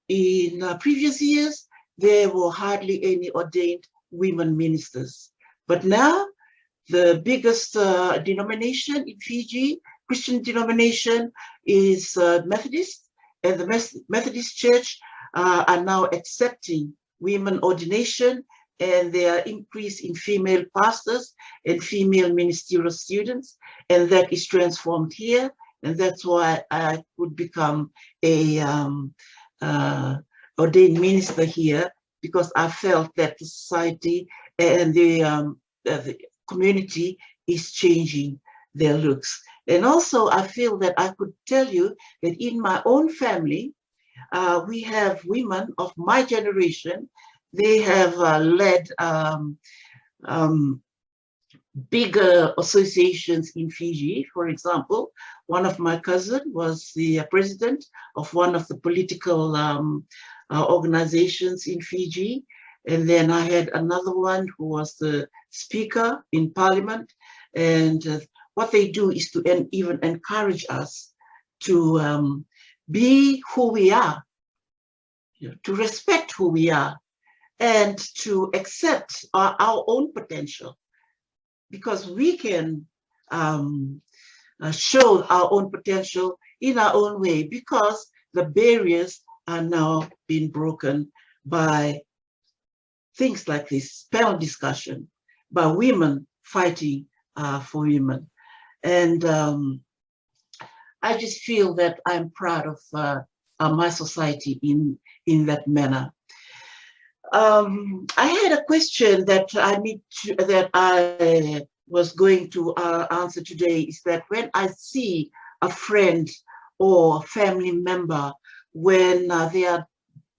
in previous years, there were hardly any ordained women ministers. But now, the biggest denomination in Fiji, Christian denomination, is Methodist, and the Methodist Church are now accepting women ordination, and there are increase in female pastors and female ministerial students, and that is transformed here, and that's why I could become a ordained minister here, because I felt that the society and the community is changing their looks. And also I feel that I could tell you that in my own family, we have women of my generation. They have led bigger associations in Fiji. For example, one of my cousins was the president of one of the political organizations in Fiji. And then I had another one who was the speaker in parliament. And what they do is to even encourage us to be who we are, to respect who we are, and to accept our own potential, because we can show our own potential in our own way, because the barriers are now being broken by things like this panel discussion, by women fighting for women. And I just feel that I'm proud of my society in that manner. I had a question that I was going to answer today, is that when I see a friend or family member, when they are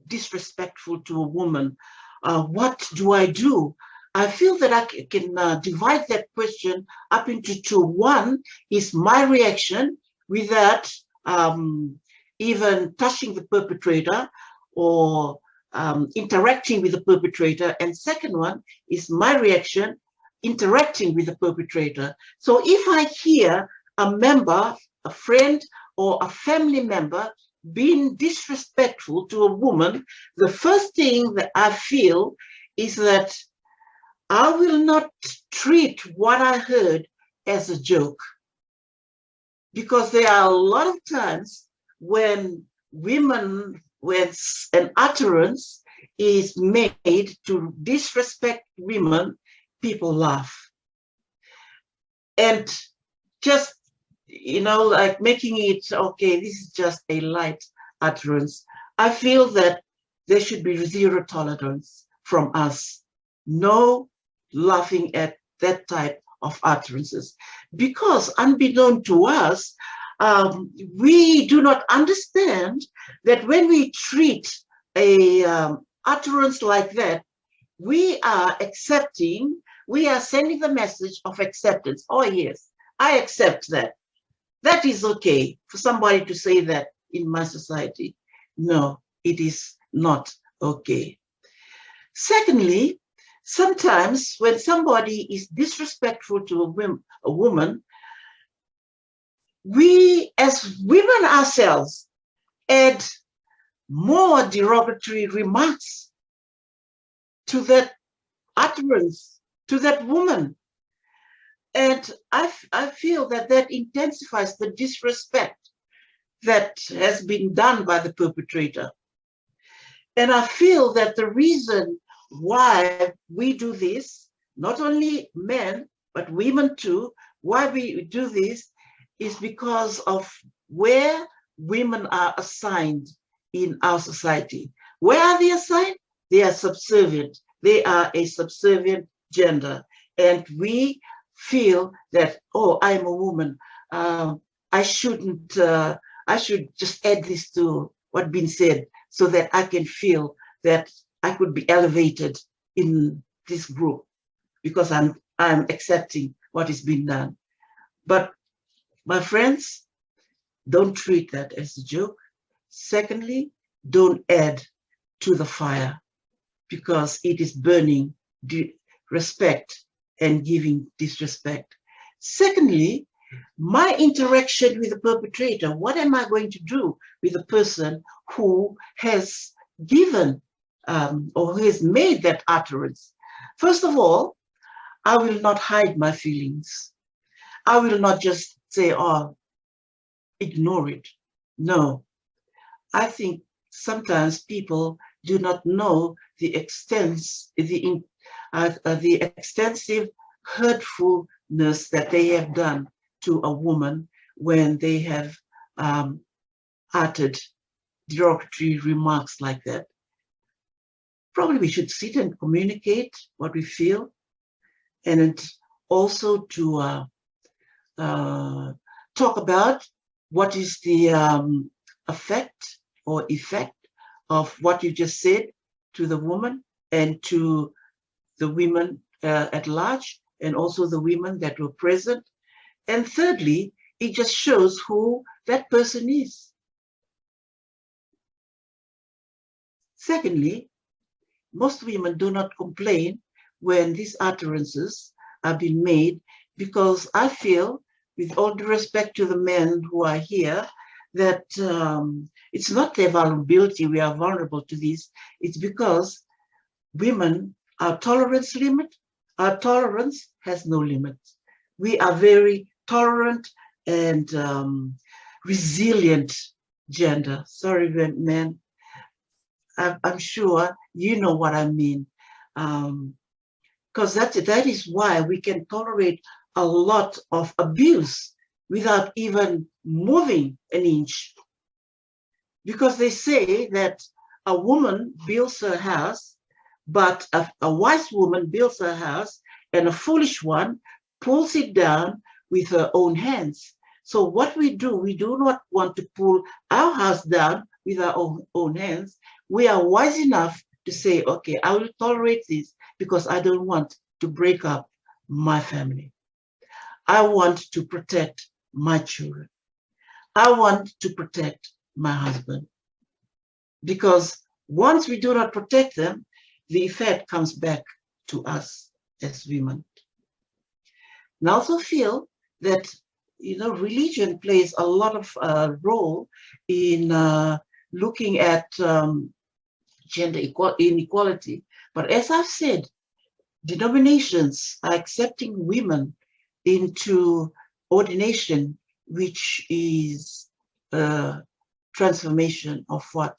disrespectful to a woman, what do I do? I feel that I can divide that question up into two. One is my reaction without even touching the perpetrator or interacting with the perpetrator. And second one is my reaction interacting with the perpetrator. So if I hear a member, a friend, or a family member being disrespectful to a woman, the first thing that I feel is that I will not treat what I heard as a joke. Because there are a lot of times when women, when an utterance is made to disrespect women, people laugh. And just, like making it, okay, this is just a light utterance. I feel that there should be zero tolerance from us. No laughing at that type of utterances. Because unbeknown to us, we do not understand that when we treat a utterance like that, we are accepting, we are sending the message of acceptance. Oh yes, I accept that. That is okay for somebody to say that in my society. No, it is not okay. Secondly, sometimes when somebody is disrespectful to a woman, we as women ourselves add more derogatory remarks to that utterance, to that woman. And I feel that that intensifies the disrespect that has been done by the perpetrator. And I feel that the reason why we do this, not only men, but women too, why we do this is because of where women are assigned in our society. Where are they assigned? They are subservient. They are a subservient gender. And we feel that, oh, I'm a woman. I should just add this to what's been said so that I can feel that I could be elevated in this group because I'm accepting what is being done. But my friends, don't treat that as a joke. Secondly, don't add to the fire because it is burning respect and giving disrespect. Secondly, My interaction with the perpetrator, what am I going to do with the person who has given or who has made that utterance? First of all, I will not hide my feelings. I will not just say, oh, ignore it. No, I think sometimes people do not know the extensive hurtfulness that they have done to a woman when they have uttered derogatory remarks like that. Probably we should sit and communicate what we feel, and also to talk about what is the effect of what you just said to the woman and to the women at large, and also the women that were present. And thirdly, it just shows who that person is. Secondly, most women do not complain when these utterances are being made, because I feel, with all due respect to the men who are here, that it's not their vulnerability, we are vulnerable to this. It's because women, our tolerance has no limit. We are very tolerant and resilient gender. Sorry, men. I'm sure you know what I mean. Because that is why we can tolerate a lot of abuse without even moving an inch. Because they say that a woman builds her house, but a wise woman builds her house, and a foolish one pulls it down with her own hands. So what we do not want to pull our house down with our own hands. We are wise enough to say, okay, I will tolerate this because I don't want to break up my family. I want to protect my children. I want to protect my husband. Because once we do not protect them, the effect comes back to us as women. And I also feel that, religion plays a lot of role in looking at gender inequality. But as I've said, denominations are accepting women into ordination, which is a transformation of what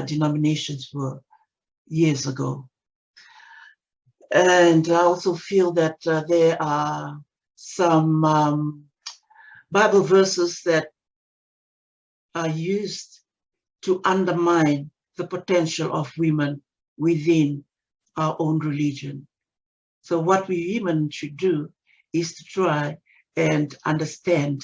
denominations were years ago. And I also feel that there are some Bible verses that are used to undermine the potential of women within our own religion. So what we women should do is to try and understand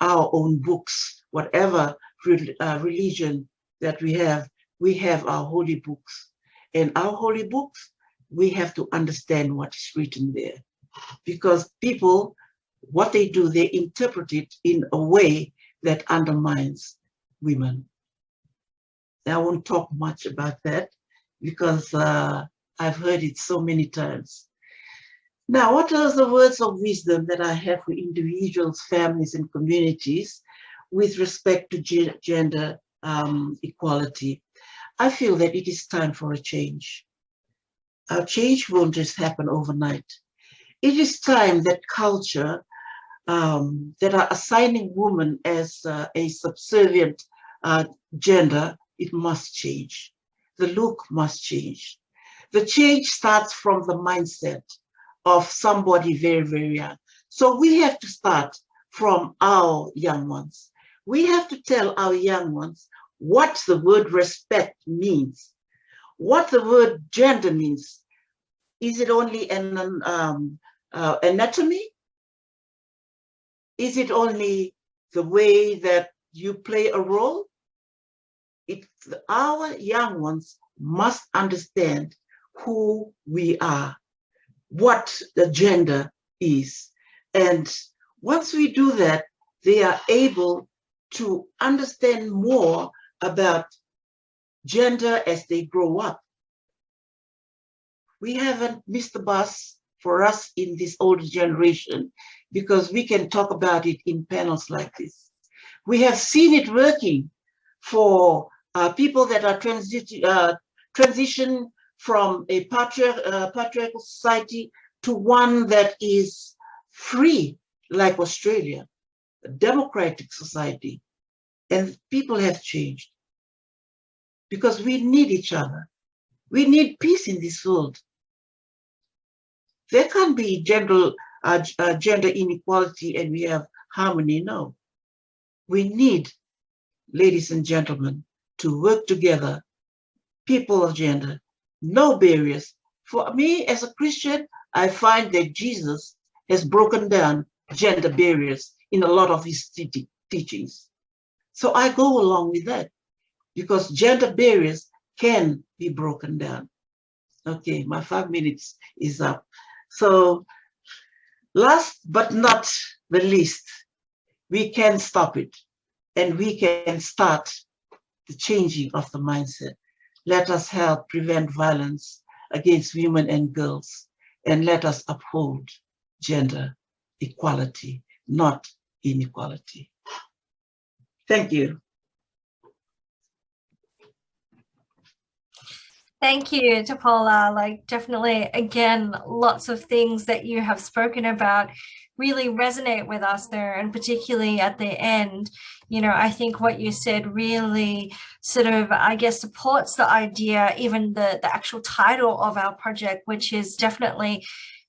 our own books. Whatever religion that we have our holy books. And our holy books, we have to understand what is written there. Because people, what they do, they interpret it in a way that undermines women. I won't talk much about that because I've heard it so many times. Now, what are the words of wisdom that I have for individuals, families, and communities with respect to gender equality? I feel that it is time for a change. Our change won't just happen overnight. It is time that culture that are assigning women as a subservient gender, it must change. The look must change. The change starts from the mindset of somebody very, very young. So we have to start from our young ones. We have to tell our young ones what the word respect means, what the word gender means. Is it only an anatomy? Is it only the way that you play a role? Our young ones must understand who we are, what the gender is. And once we do that, they are able to understand more about gender as they grow up. We haven't missed the bus for us in this older generation, because we can talk about it in panels like this. We have seen it working for people that are transition from a patriarchal society to one that is free, like Australia, a democratic society. And people have changed because we need each other. We need peace in this world. There can't be gender inequality and we have harmony. No. We need, ladies and gentlemen, to work together, people of gender, no barriers. For me, as a Christian, I find that Jesus has broken down gender barriers in a lot of his teachings. So I go along with that because gender barriers can be broken down. Okay, my 5 minutes is up. So last but not the least, we can stop it and we can start the changing of the mindset. Let us help prevent violence against women and girls, and let us uphold gender equality, not inequality. Thank you. Thank you, Tupola. Like, definitely, again, lots of things that you have spoken about really resonate with us there, and particularly at the end. You know, I think what you said really sort of, I guess, supports the idea, even the actual title of our project, which is definitely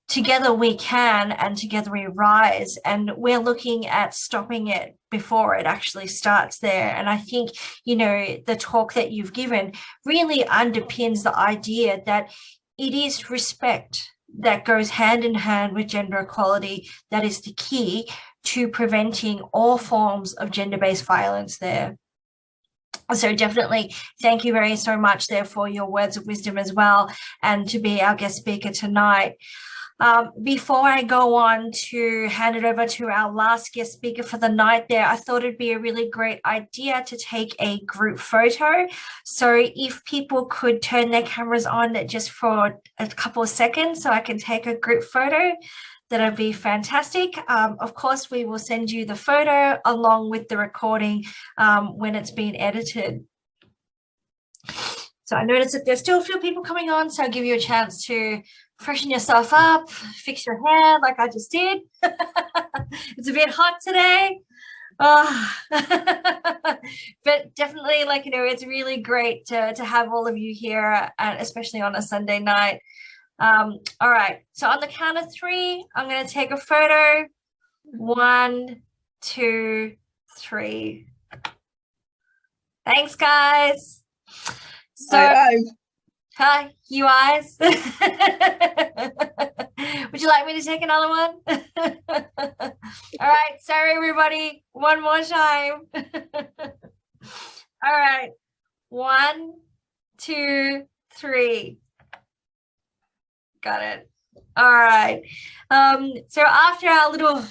Together We Can and Together We Rise. And we're looking at stopping it before it actually starts there. And I think, you know, the talk that you've given really underpins the idea that it is respect that goes hand in hand with gender equality that is the key to preventing all forms of gender-based violence there. So definitely thank you very so much there for your words of wisdom as well, and to be our guest speaker tonight. Before I go on to hand it over to our last guest speaker for the night there, I thought it'd be a really great idea to take a group photo. So if people could turn their cameras on just for a couple of seconds so I can take a group photo, that'd be fantastic. Of course, we will send you the photo along with the recording when it's been edited. So I noticed that there's still a few people coming on, so I'll give you a chance to freshen yourself up, fix your hair like I just did. It's a bit hot today. Oh. But definitely, like, you know, it's really great to have all of you here, especially on a Sunday night. All right, so on the count of 3, I'm going to take a photo. 1, 2, 3. Thanks, guys. So, hi, you eyes. Would you like me to take another one? All right, sorry, everybody. One more time. All right, 1, 2, 3. Got it. All right. So after our little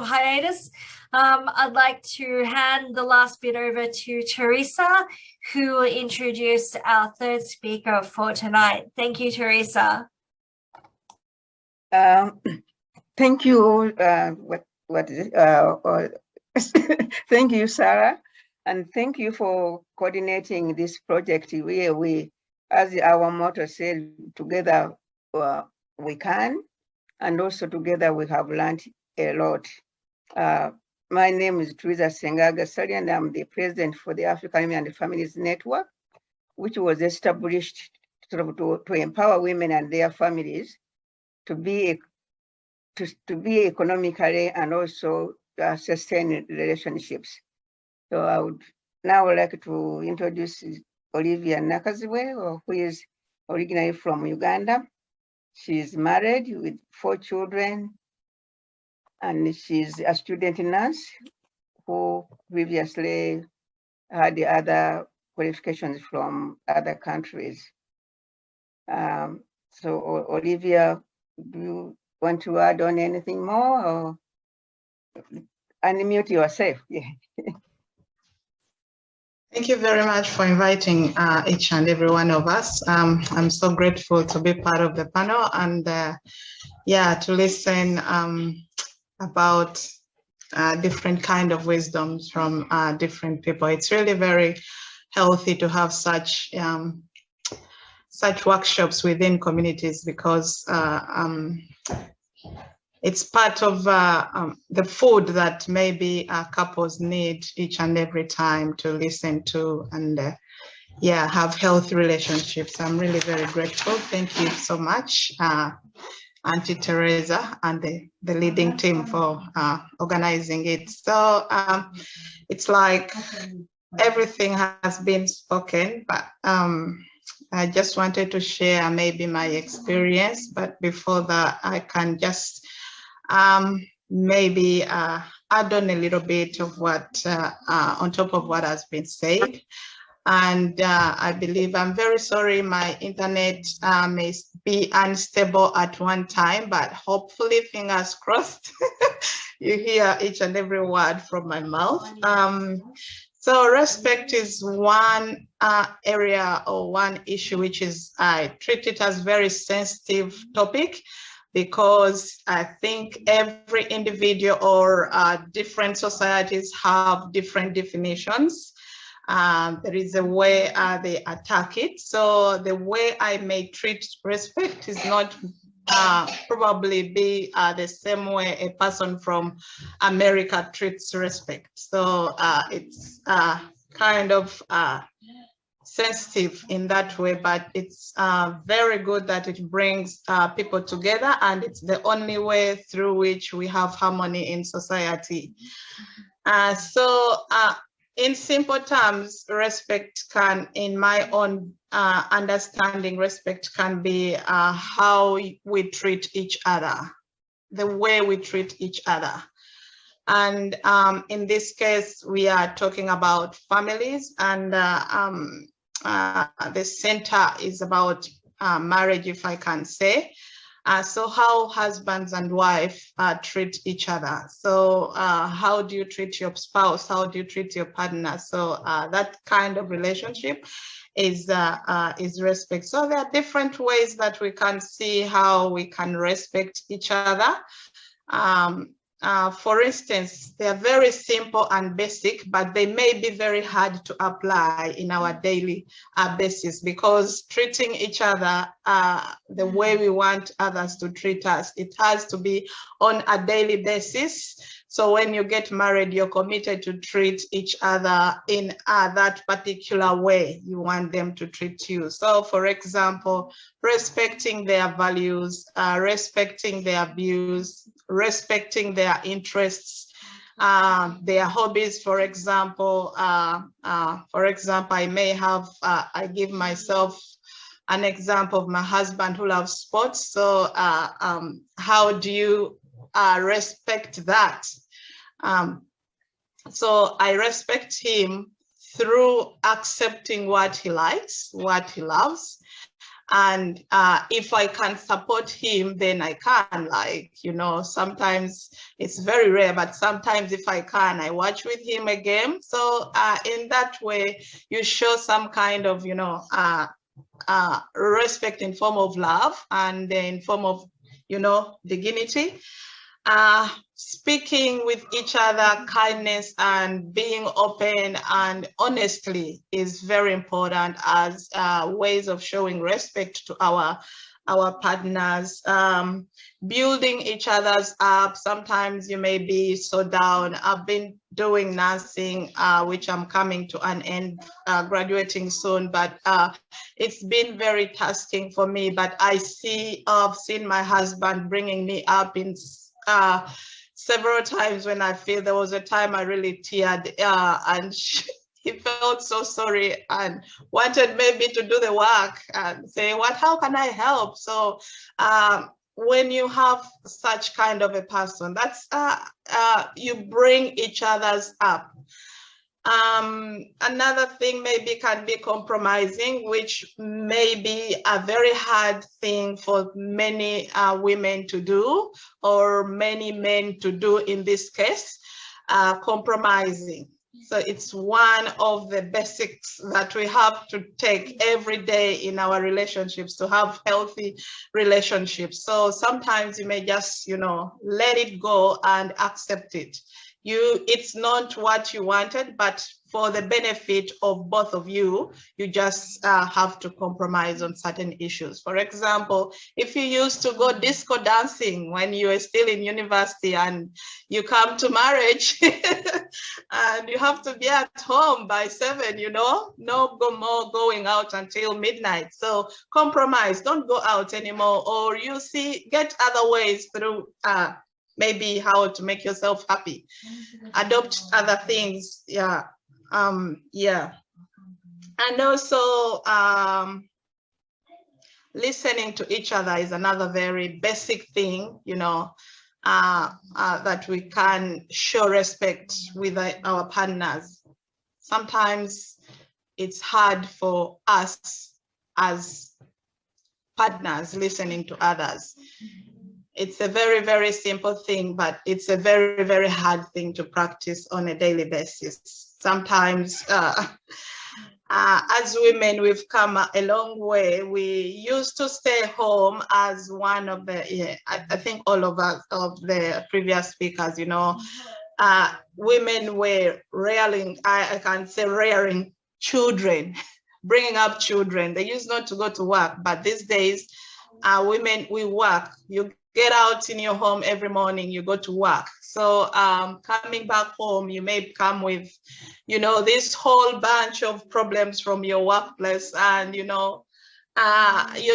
hiatus, I'd like to hand the last bit over to Teresa, who will introduce our third speaker for tonight. Thank you, Teresa. Thank you. Thank you, Sarah, and thank you for coordinating this project. We, as our motto said, together we can, and also together we have learned a lot. My name is Teresa Sengaga Sali, and I'm the president for the African Women and Families Network, which was established to empower women and their families to be economically and also sustain relationships. So I would now like to introduce Olivia Nakaziwe, who is originally from Uganda. She is married with 4 children, and she's a student nurse who previously had the other qualifications from other countries. So Olivia, do you want to add on anything more, or unmute yourself? Yeah. Thank you very much for inviting each and every one of us. I'm so grateful to be part of the panel and yeah, to listen about different kind of wisdoms from different people. It's really very healthy to have such workshops within communities because it's part of the food that maybe couples need each and every time to listen to and yeah, have healthy relationships. I'm really very grateful. Thank you so much, Auntie Teresa and the leading team for organizing it. So it's like everything has been spoken, but I just wanted to share maybe my experience, but before that, I can just maybe add on a little bit of what, on top of what has been said. And I believe, I'm very sorry, my internet may be unstable at one time, but hopefully, fingers crossed, you hear each and every word from my mouth. So respect is one area or one issue which is, I treat it as very sensitive topic, because I think every individual or different societies have different definitions. There is a way they attack it. So the way I may treat respect is not probably be the same way a person from America treats respect. So it's kind of sensitive in that way, but it's very good that it brings people together, and it's the only way through which we have harmony in society. In simple terms, respect can, in my own understanding, respect can be how we treat each other, the way we treat each other. And in this case, we are talking about families, and the center is about marriage, if I can say. So how husbands and wife treat each other. So how do you treat your spouse? How do you treat your partner? So that kind of relationship is respect. So there are different ways that we can see how we can respect each other. For instance, they are very simple and basic, but they may be very hard to apply in our daily basis, because treating each other the way we want others to treat us, it has to be on a daily basis. So when you get married, you're committed to treat each other in that particular way you want them to treat you. So for example, respecting their values, respecting their views, respecting their interests, their hobbies. For example, I may have, I give myself an example of my husband who loves sports. So how do you respect that? So I respect him through accepting what he likes, what he loves. And if I can support him, then I can, like, you know, sometimes it's very rare, but sometimes if I can, I watch with him a game. So in that way, you show some kind of, you know, respect in form of love and in form of, you know, dignity. Speaking with each other, kindness and being open and honestly is very important as ways of showing respect to our partners. Building each other's up. Sometimes you may be so down. I've been doing nursing, which I'm coming to an end, graduating soon, but it's been very tasking for me. But I've seen my husband bringing me up in several times when I feel there was a time I really teared, and he felt so sorry and wanted maybe to do the work and say, how can I help? So when you have such kind of a person, that's you bring each other's up. Another thing maybe can be compromising, which may be a very hard thing for many women to do, or many men to do in this case, compromising. So it's one of the basics that we have to take every day in our relationships to have healthy relationships. So sometimes you may just, let it go and accept it. It's not what you wanted, but for the benefit of both of you, you just have to compromise on certain issues. For example, if you used to go disco dancing when you were still in university and you come to marriage and you have to be at home by 7, no more going out until midnight. So compromise, don't go out anymore, or get other ways through maybe how to make yourself happy. Adopt other things, yeah. And also listening to each other is another very basic thing, that we can show respect with our partners. Sometimes it's hard for us as partners listening to others. It's a very, very simple thing, but it's a very, very hard thing to practice on a daily basis. Sometimes, as women, we've come a long way. We used to stay home as one of the, I think all of us, of the previous speakers, women were rearing, I can say rearing children, bringing up children. They used not to go to work, but these days, women, we work. You get out in your home every morning, you go to work. So coming back home, you may come with, this whole bunch of problems from your workplace, and, your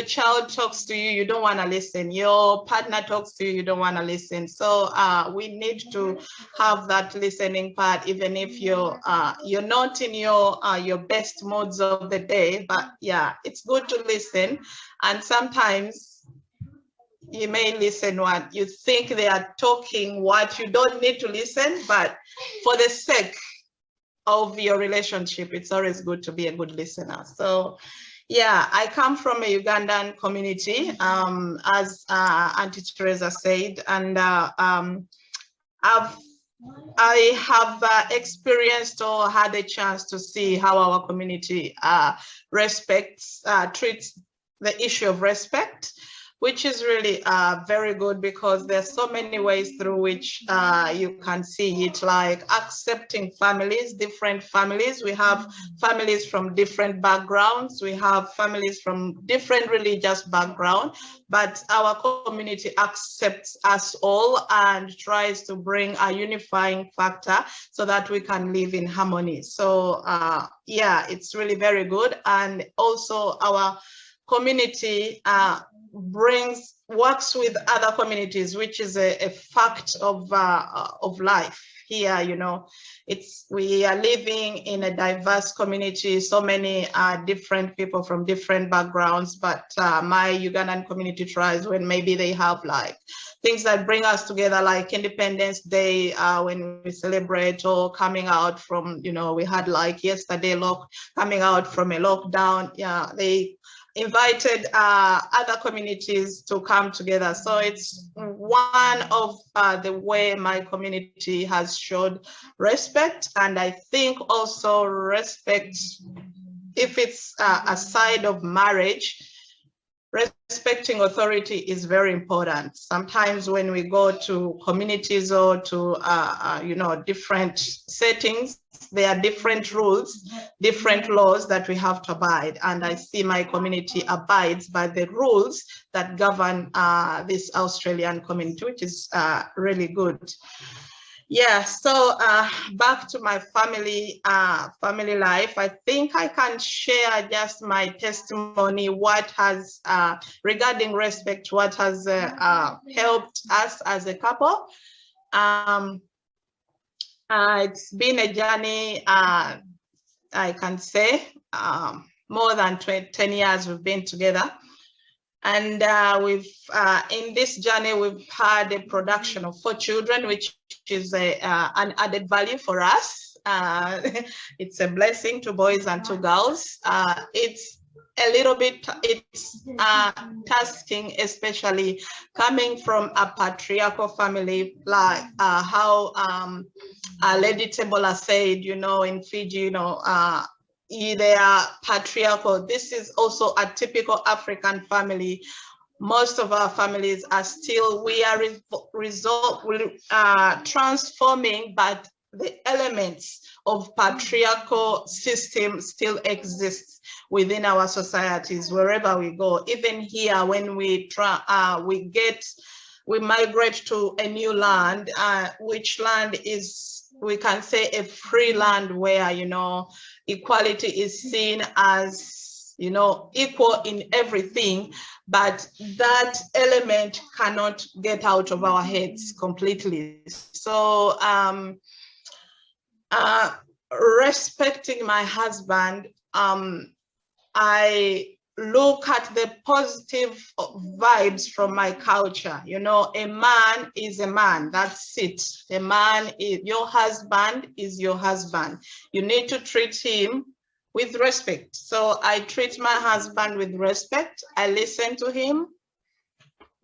child talks to you, you don't want to listen. Your partner talks to you, you don't want to listen. So we need to have that listening part, even if you're not in your best modes of the day. But yeah, it's good to listen. And sometimes you may listen what you think they are talking, what you don't need to listen, but for the sake of your relationship, it's always good to be a good listener. So yeah, I come from a Ugandan community, as Auntie Teresa said, and I have experienced or had a chance to see how our community treats the issue of respect, which is really very good, because there's so many ways through which you can see it, like accepting families, different families. We have families from different backgrounds. We have families from different religious backgrounds, but our community accepts us all and tries to bring a unifying factor so that we can live in harmony. So yeah, it's really very good. And also our community works with other communities, which is a fact of life here. We are living in a diverse community, so many different people from different backgrounds, but my Ugandan community tries when maybe they have like things that bring us together, like Independence Day, when we celebrate, or coming out from, we had like yesterday coming out from a lockdown. Yeah, they invited other communities to come together. So it's one of the way my community has showed respect. And I think also respect, if it's a side of marriage, respecting authority is very important. Sometimes when we go to communities or to different settings, there are different rules, different laws that we have to abide. And I see my community abides by the rules that govern this Australian community, which is really good. Yeah, so back to my family life, I think I can share just my testimony, what has, regarding respect, what has helped us as a couple. It's been a journey, I can say, more than 10 years we've been together. And in this journey, we've had a production of 4 children, which is an added value for us. It's a blessing, 2 boys and 2 girls. It's a little bit, it's tasking, especially coming from a patriarchal family, like how Lady Tebola said, you know, in Fiji, you know, they are patriarchal. This is also a typical African family. Most of our families are still, we are transforming, but the elements of patriarchal system still exist within our societies wherever we go. Even here, when we migrate to a new land, which land is, we can say, a free land where, you know, equality is seen as, you know, equal in everything, but that element cannot get out of our heads completely. So respecting my husband, I look at the positive vibes from my culture. You know, a man is a man, that's it. A man is, your husband is your husband. You need to treat him with respect. So I treat my husband with respect. I listen to him.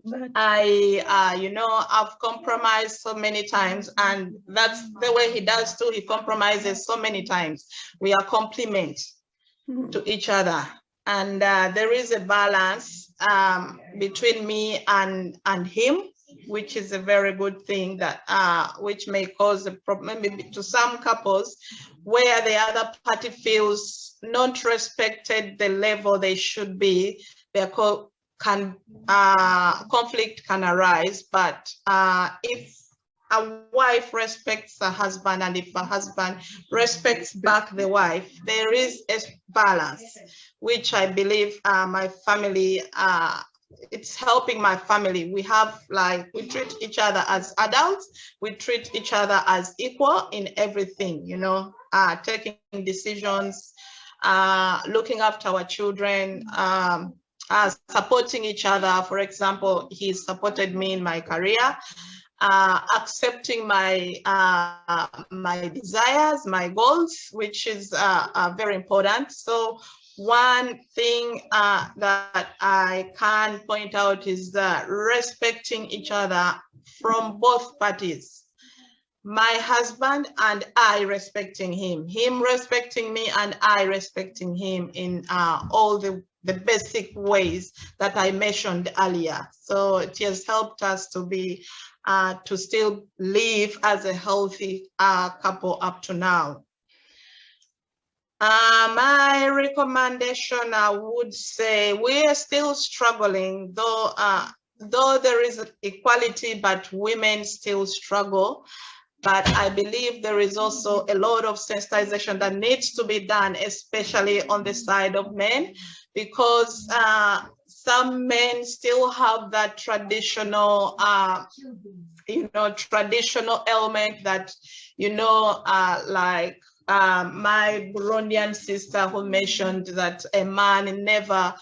You know, I've compromised so many times, and that's the way he does too. He compromises so many times. We are complement to each other. And there is a balance between me and him, which is a very good thing, that which may cause a problem maybe to some couples, where the other party feels not respected the level they should be. Conflict can arise, but if a wife respects her husband, and if a husband respects back the wife, there is a balance, which I believe my family, it's helping my family. We have, like, we treat each other as adults, we treat each other as equal in everything, you know, taking decisions, looking after our children, supporting each other. For example, he supported me in my career, accepting my my desires, my goals, which is very important. So one thing that I can point out is respecting each other from both parties. My husband and I respecting him respecting me, and I respecting him in all the basic ways that I mentioned earlier. So it has helped us to be, to still live as a healthy couple up to now. My recommendation, I would say, we are still struggling, though there is equality, but women still struggle. But I believe there is also a lot of sensitization that needs to be done, especially on the side of men, because some men still have that traditional, you know, traditional element that, you know, like my Burundian sister who mentioned that a man never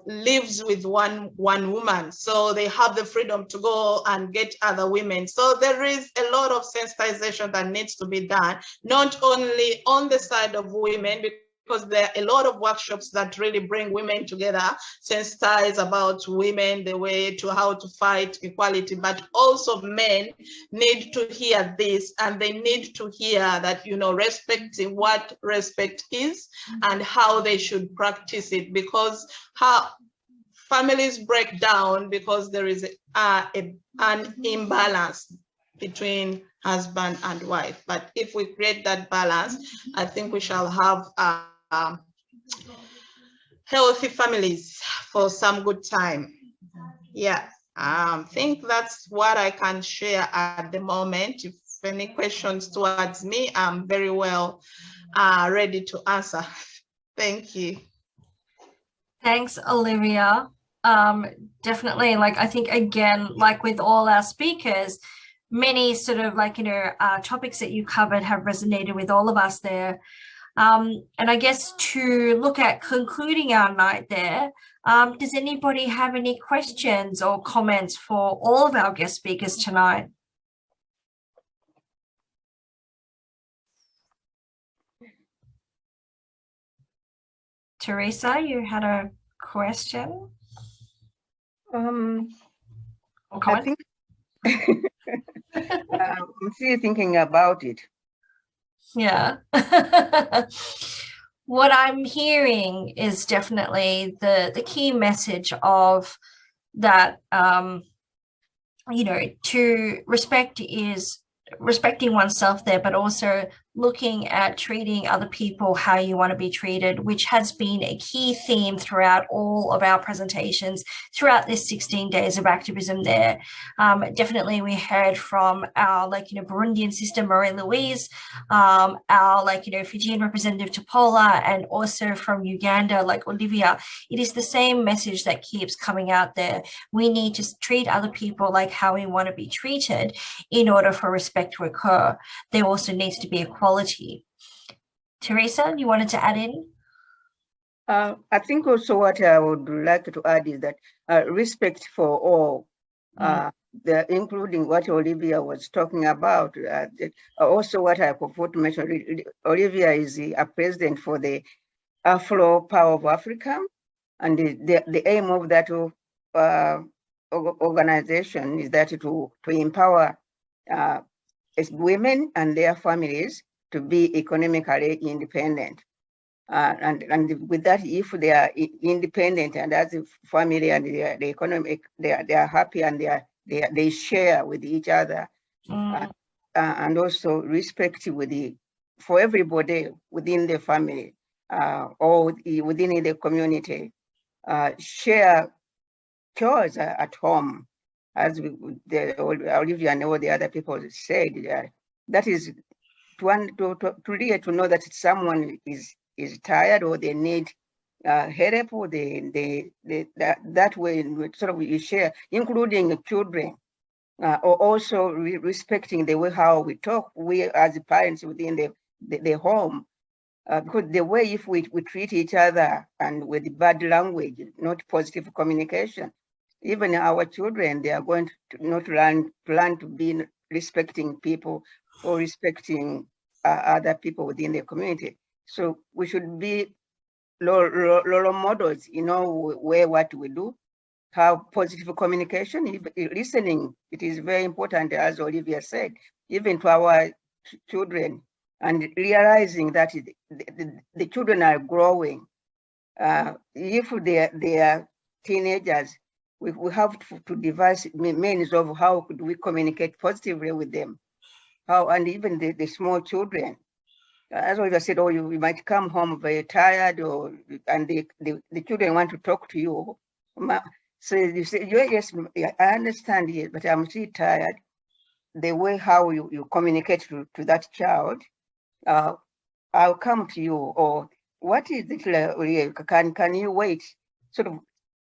lives with one woman, so they have the freedom to go and get other women. So there is a lot of sensitization that needs to be done, not only on the side of women, because there are a lot of workshops that really bring women together, sensitize about women, the way to how to fight equality, but also men need to hear this, and they need to hear that, you know, respecting what respect is and how they should practice it, because how families break down because there is an imbalance between husband and wife. But if we create that balance, I think we shall have healthy families for some good time. Yeah, I think that's what I can share at the moment. If any questions towards me, I'm very well ready to answer. Thank you. Thanks, Olivia. Definitely, like, I think, again, like with all our speakers, many sort of, like, you know, topics that you covered have resonated with all of us there. And I guess to look at concluding our night there, does anybody have any questions or comments for all of our guest speakers tonight? Teresa, you had a question or I comment? think I'm still thinking about it. Yeah. What I'm hearing is definitely the key message of that, you know, to respect is respecting oneself there, but also looking at treating other people how you want to be treated, which has been a key theme throughout all of our presentations throughout this 16 days of activism there. Definitely we heard from our, like, you know, Burundian sister Marie-Louise, our, like, you know, Fijian representative Topola, and also from Uganda, like Olivia. It is the same message that keeps coming out there. We need to treat other people like how we want to be treated in order for respect to occur. There also needs to be equality. Teresa, you wanted to add in? I think also what I would like to add is that respect for all, including what Olivia was talking about. Also what I forgot to mention, Olivia is a president for the Afro Power of Africa, and the aim of that organization is that to empower women and their families to be economically independent. And with that, if they are independent and as a family and the economic, they are happy and they share with each other, and also respect for everybody within the family or within the community, share chores at home, as Olivia and all the other people said. That is to know that someone is tired or they need help, or that way sort of you share, including children, or also respecting the way how we talk, we as parents within the home, because the way if we treat each other and with bad language, not positive communication, even our children, they are going to not learn to be respecting people or respecting other people within the community. So we should be role models, you know, where what we do, have positive communication, listening. It is very important, as Olivia said, even to our children, and realizing that the children are growing. If they are teenagers, we have to devise means of how could we communicate positively with them. And even the small children, as Olivia said, you might come home very tired, and the children want to talk to you. So you say, yes, I understand it, but I'm still tired. The way how you communicate to that child, I'll come to you, or what is it, can you wait? Sort of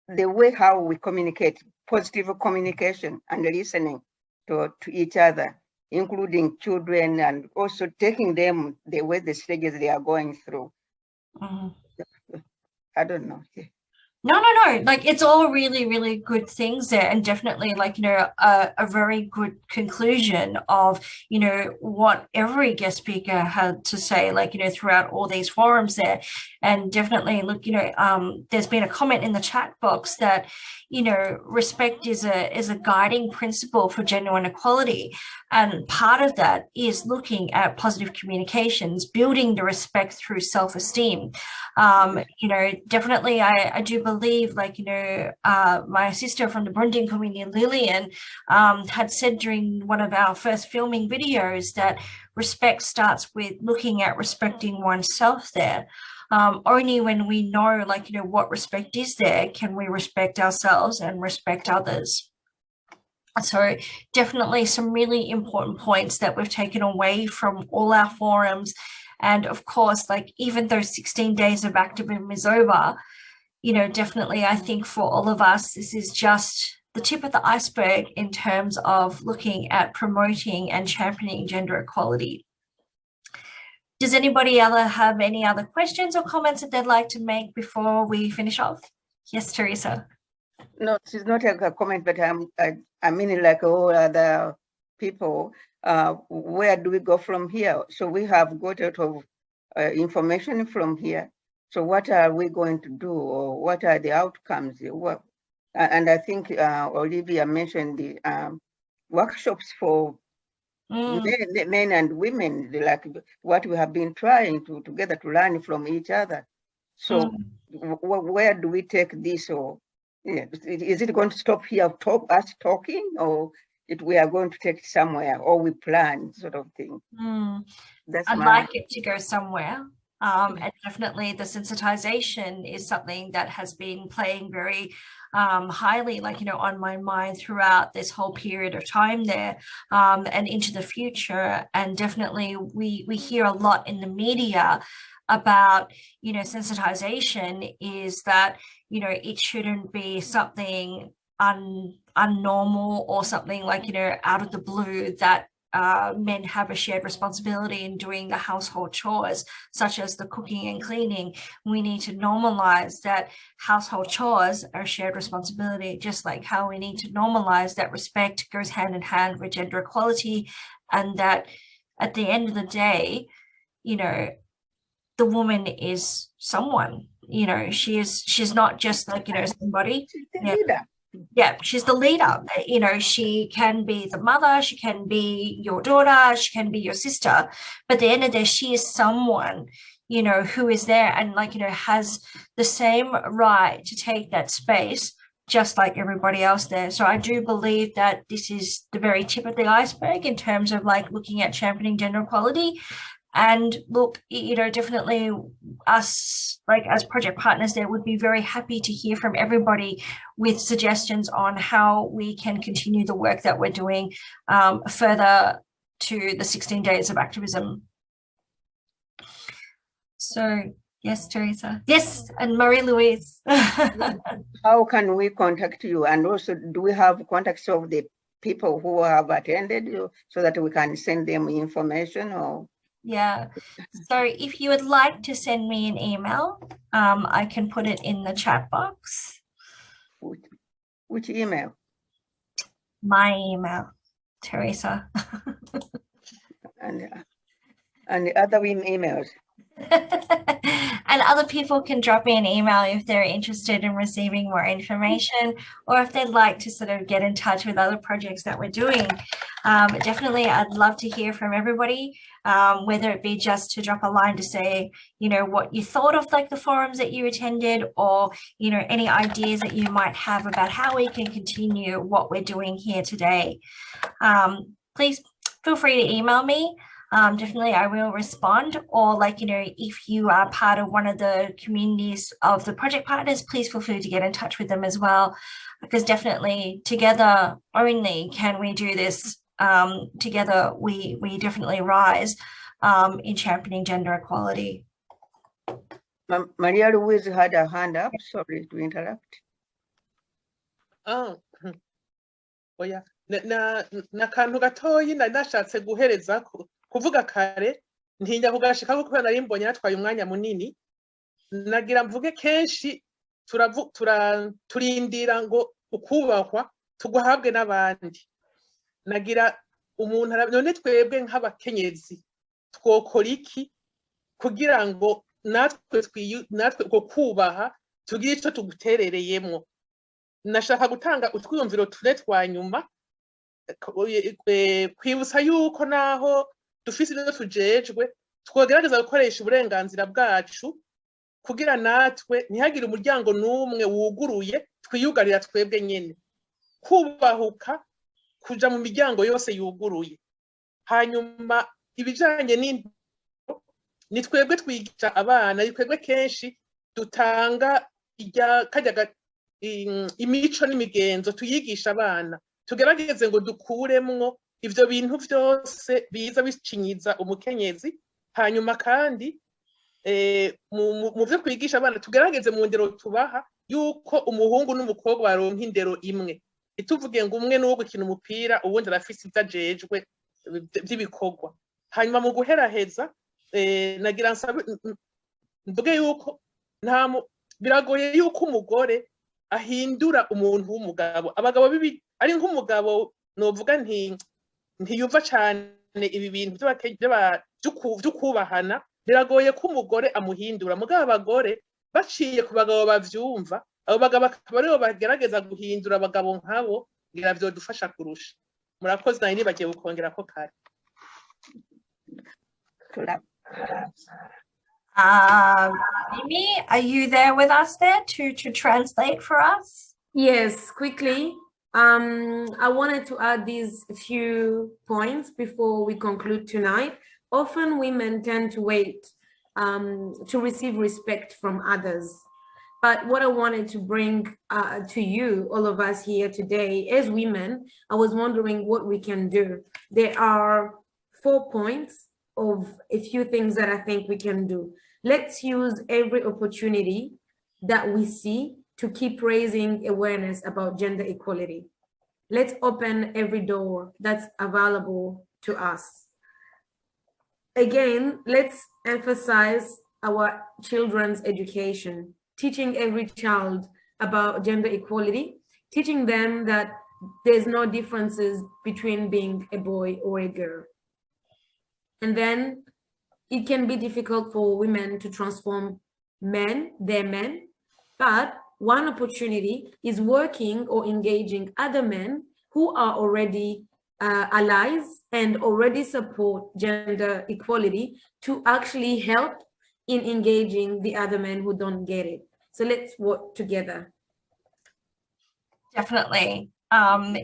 the way how we communicate, positive communication and listening to each other, including children, and also taking them the way the stages they are going through. I don't know. No, like it's all really, really good things there, and definitely, like, you know, a very good conclusion of, you know, what every guest speaker had to say, like, you know, throughout all these forums there. And definitely, look, you know, there's been a comment in the chat box that, you know, respect is a guiding principle for genuine equality, and part of that is looking at positive communications, building the respect through self-esteem. You know, definitely, I do believe, like, you know, my sister from the Burundian community, Lillian, had said during one of our first filming videos that respect starts with looking at respecting oneself there. Only when we know, like, you know, what respect is there, can we respect ourselves and respect others. So definitely some really important points that we've taken away from all our forums. And of course, like, even though 16 days of activism is over, you know, definitely I think for all of us, this is just the tip of the iceberg in terms of looking at promoting and championing gender equality. Does anybody have any other questions or comments that they'd like to make before we finish off? Yes, Teresa. No, this is not a comment, but I mean, like all other people, where do we go from here? So we have got a lot of information from here. So what are we going to do, or what are the outcomes? And I think Olivia mentioned the workshops for men and women, like what we have been trying to together to learn from each other. So where do we take this? Or is it going to stop here, us talking, or we are going to take it somewhere, or we plan sort of thing? I'd like it to go somewhere. And definitely the sensitization is something that has been playing very highly, like, on my mind throughout this whole period of time there, and into the future. And definitely we hear a lot in the media about, sensitization is that, it shouldn't be something unnormal or something like, out of the blue, that men have a shared responsibility in doing the household chores, such as the cooking and cleaning. We need to normalize that household chores are a shared responsibility, just like how we need to normalize that respect goes hand in hand with gender equality, and that at the end of the day, the woman is someone, she's not just like, somebody. Yeah, she's the leader. She can be the mother, she can be your daughter, she can be your sister, but at the end of the day, she is someone, who is there and has the same right to take that space just like everybody else there. So I do believe that this is the very tip of the iceberg in terms of looking at championing gender equality. And look, definitely us, as project partners there, would be very happy to hear from everybody with suggestions on how we can continue the work that we're doing further to the 16 days of activism. So, yes, Teresa. Yes, and Marie-Louise. How can we contact you? And also, do we have contacts of the people who have attended you so that we can send them information? Or yeah, so if you would like to send me an email, I can put it in the chat box. Which email? My email, Teresa. And the other emails. And other people can drop me an email if they're interested in receiving more information, or if they'd like to sort of get in touch with other projects that we're doing. Definitely, I'd love to hear from everybody, whether it be just to drop a line to say, what you thought of the forums that you attended, or, any ideas that you might have about how we can continue what we're doing here today. Please feel free to email me. Definitely I will respond, or if you are part of one of the communities of the project partners, please feel free to get in touch with them as well, because definitely together only can we do this. Together we definitely rise in championing gender equality. Maria-Louise had her hand up. Sorry to interrupt. Oh yeah. Na kantu gatoyi nari nashatse guhereza kuvuga kare ntinya kugashika kuko nari mbonye natwaye umwanya munini. Nagira mvuge kenshi turindira ngo ukubahwa tuguhabwe n'abandi. Nagira umuntu none twebwe nk'abakenyezi twokora iki kugira ngo natwe ko kubaha tugire icyo tuguterereyemo. Nashaka gutanga utwiyumviro tune twa nyuma, kwibutsa yuko naho dufise ibyo tujejwe twogerageza gukoresha uburenganzira bwacu kugira natwe ntihagire umuryango n'umwe wuguruye twiyugarira twebwe nyene, kubahuka kuja mu miryango yose yuguruye. Hanyuma ibijanye ni twebwe twigisha abana, ni twebwe kenshi dutanga imico n'imigenzo tuyigisha abana, tugerageze ngo dukuremwo ivyo bintu vyose biza bicinyiza umukenyezi. Hanyuma kandi mu vyo kwigisha abana tugerageze mu ndero tubaha yuko umuhungu n'umukobwa baronka indero imwe, ituvuge ngo umwe n'uwo gukina umupira uwundi arafise ivyo ajejwe vy'ibikorwa. Hanyuma mu guheraheza nagira mvuge yuko biragoye yuko umugore ahindura umuntu w'umugabo. Abagabo ari nk'umugabo novuga ntiyumva cyane ibi bintu byo kubahana, biragoye ko umugore amuhindura mugabo abagore baciye ku bagabo bavyumva abo bagabo akaba aribo bagerageza guhindura abagabo nkabo ngira vyodufasha kurusha murakoze nari nibagiye gukongera ko kare Mimi, are you there with us there to translate for us? Yes, quickly. I wanted to add these few points before we conclude tonight. Often women tend to wait to receive respect from others. But what I wanted to bring to you, all of us here today, as women, I was wondering what we can do. There are 4 points of a few things that I think we can do. Let's use every opportunity that we see to keep raising awareness about gender equality. Let's open every door that's available to us. Again, let's emphasize our children's education, teaching every child about gender equality, teaching them that there's no differences between being a boy or a girl. And then it can be difficult for women to transform their men, but one opportunity is working or engaging other men who are already allies and already support gender equality to actually help in engaging the other men who don't get it. So let's work together. Definitely.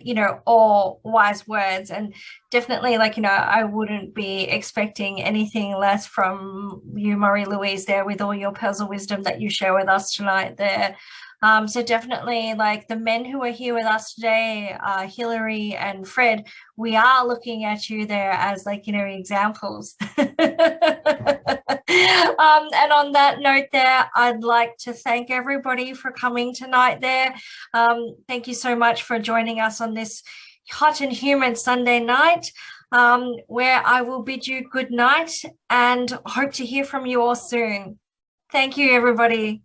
You know, all wise words, and definitely, like, you know, I wouldn't be expecting anything less from you, Marie-Louise, there with all your pearls of wisdom that you share with us tonight there. So definitely, like, the men who are here with us today, Hillary and Fred, we are looking at you there as, like, you know, examples. And on that note there, I'd like to thank everybody for coming tonight there. Thank you so much for joining us on this hot and humid Sunday night, where I will bid you good night and hope to hear from you all soon. Thank you, everybody.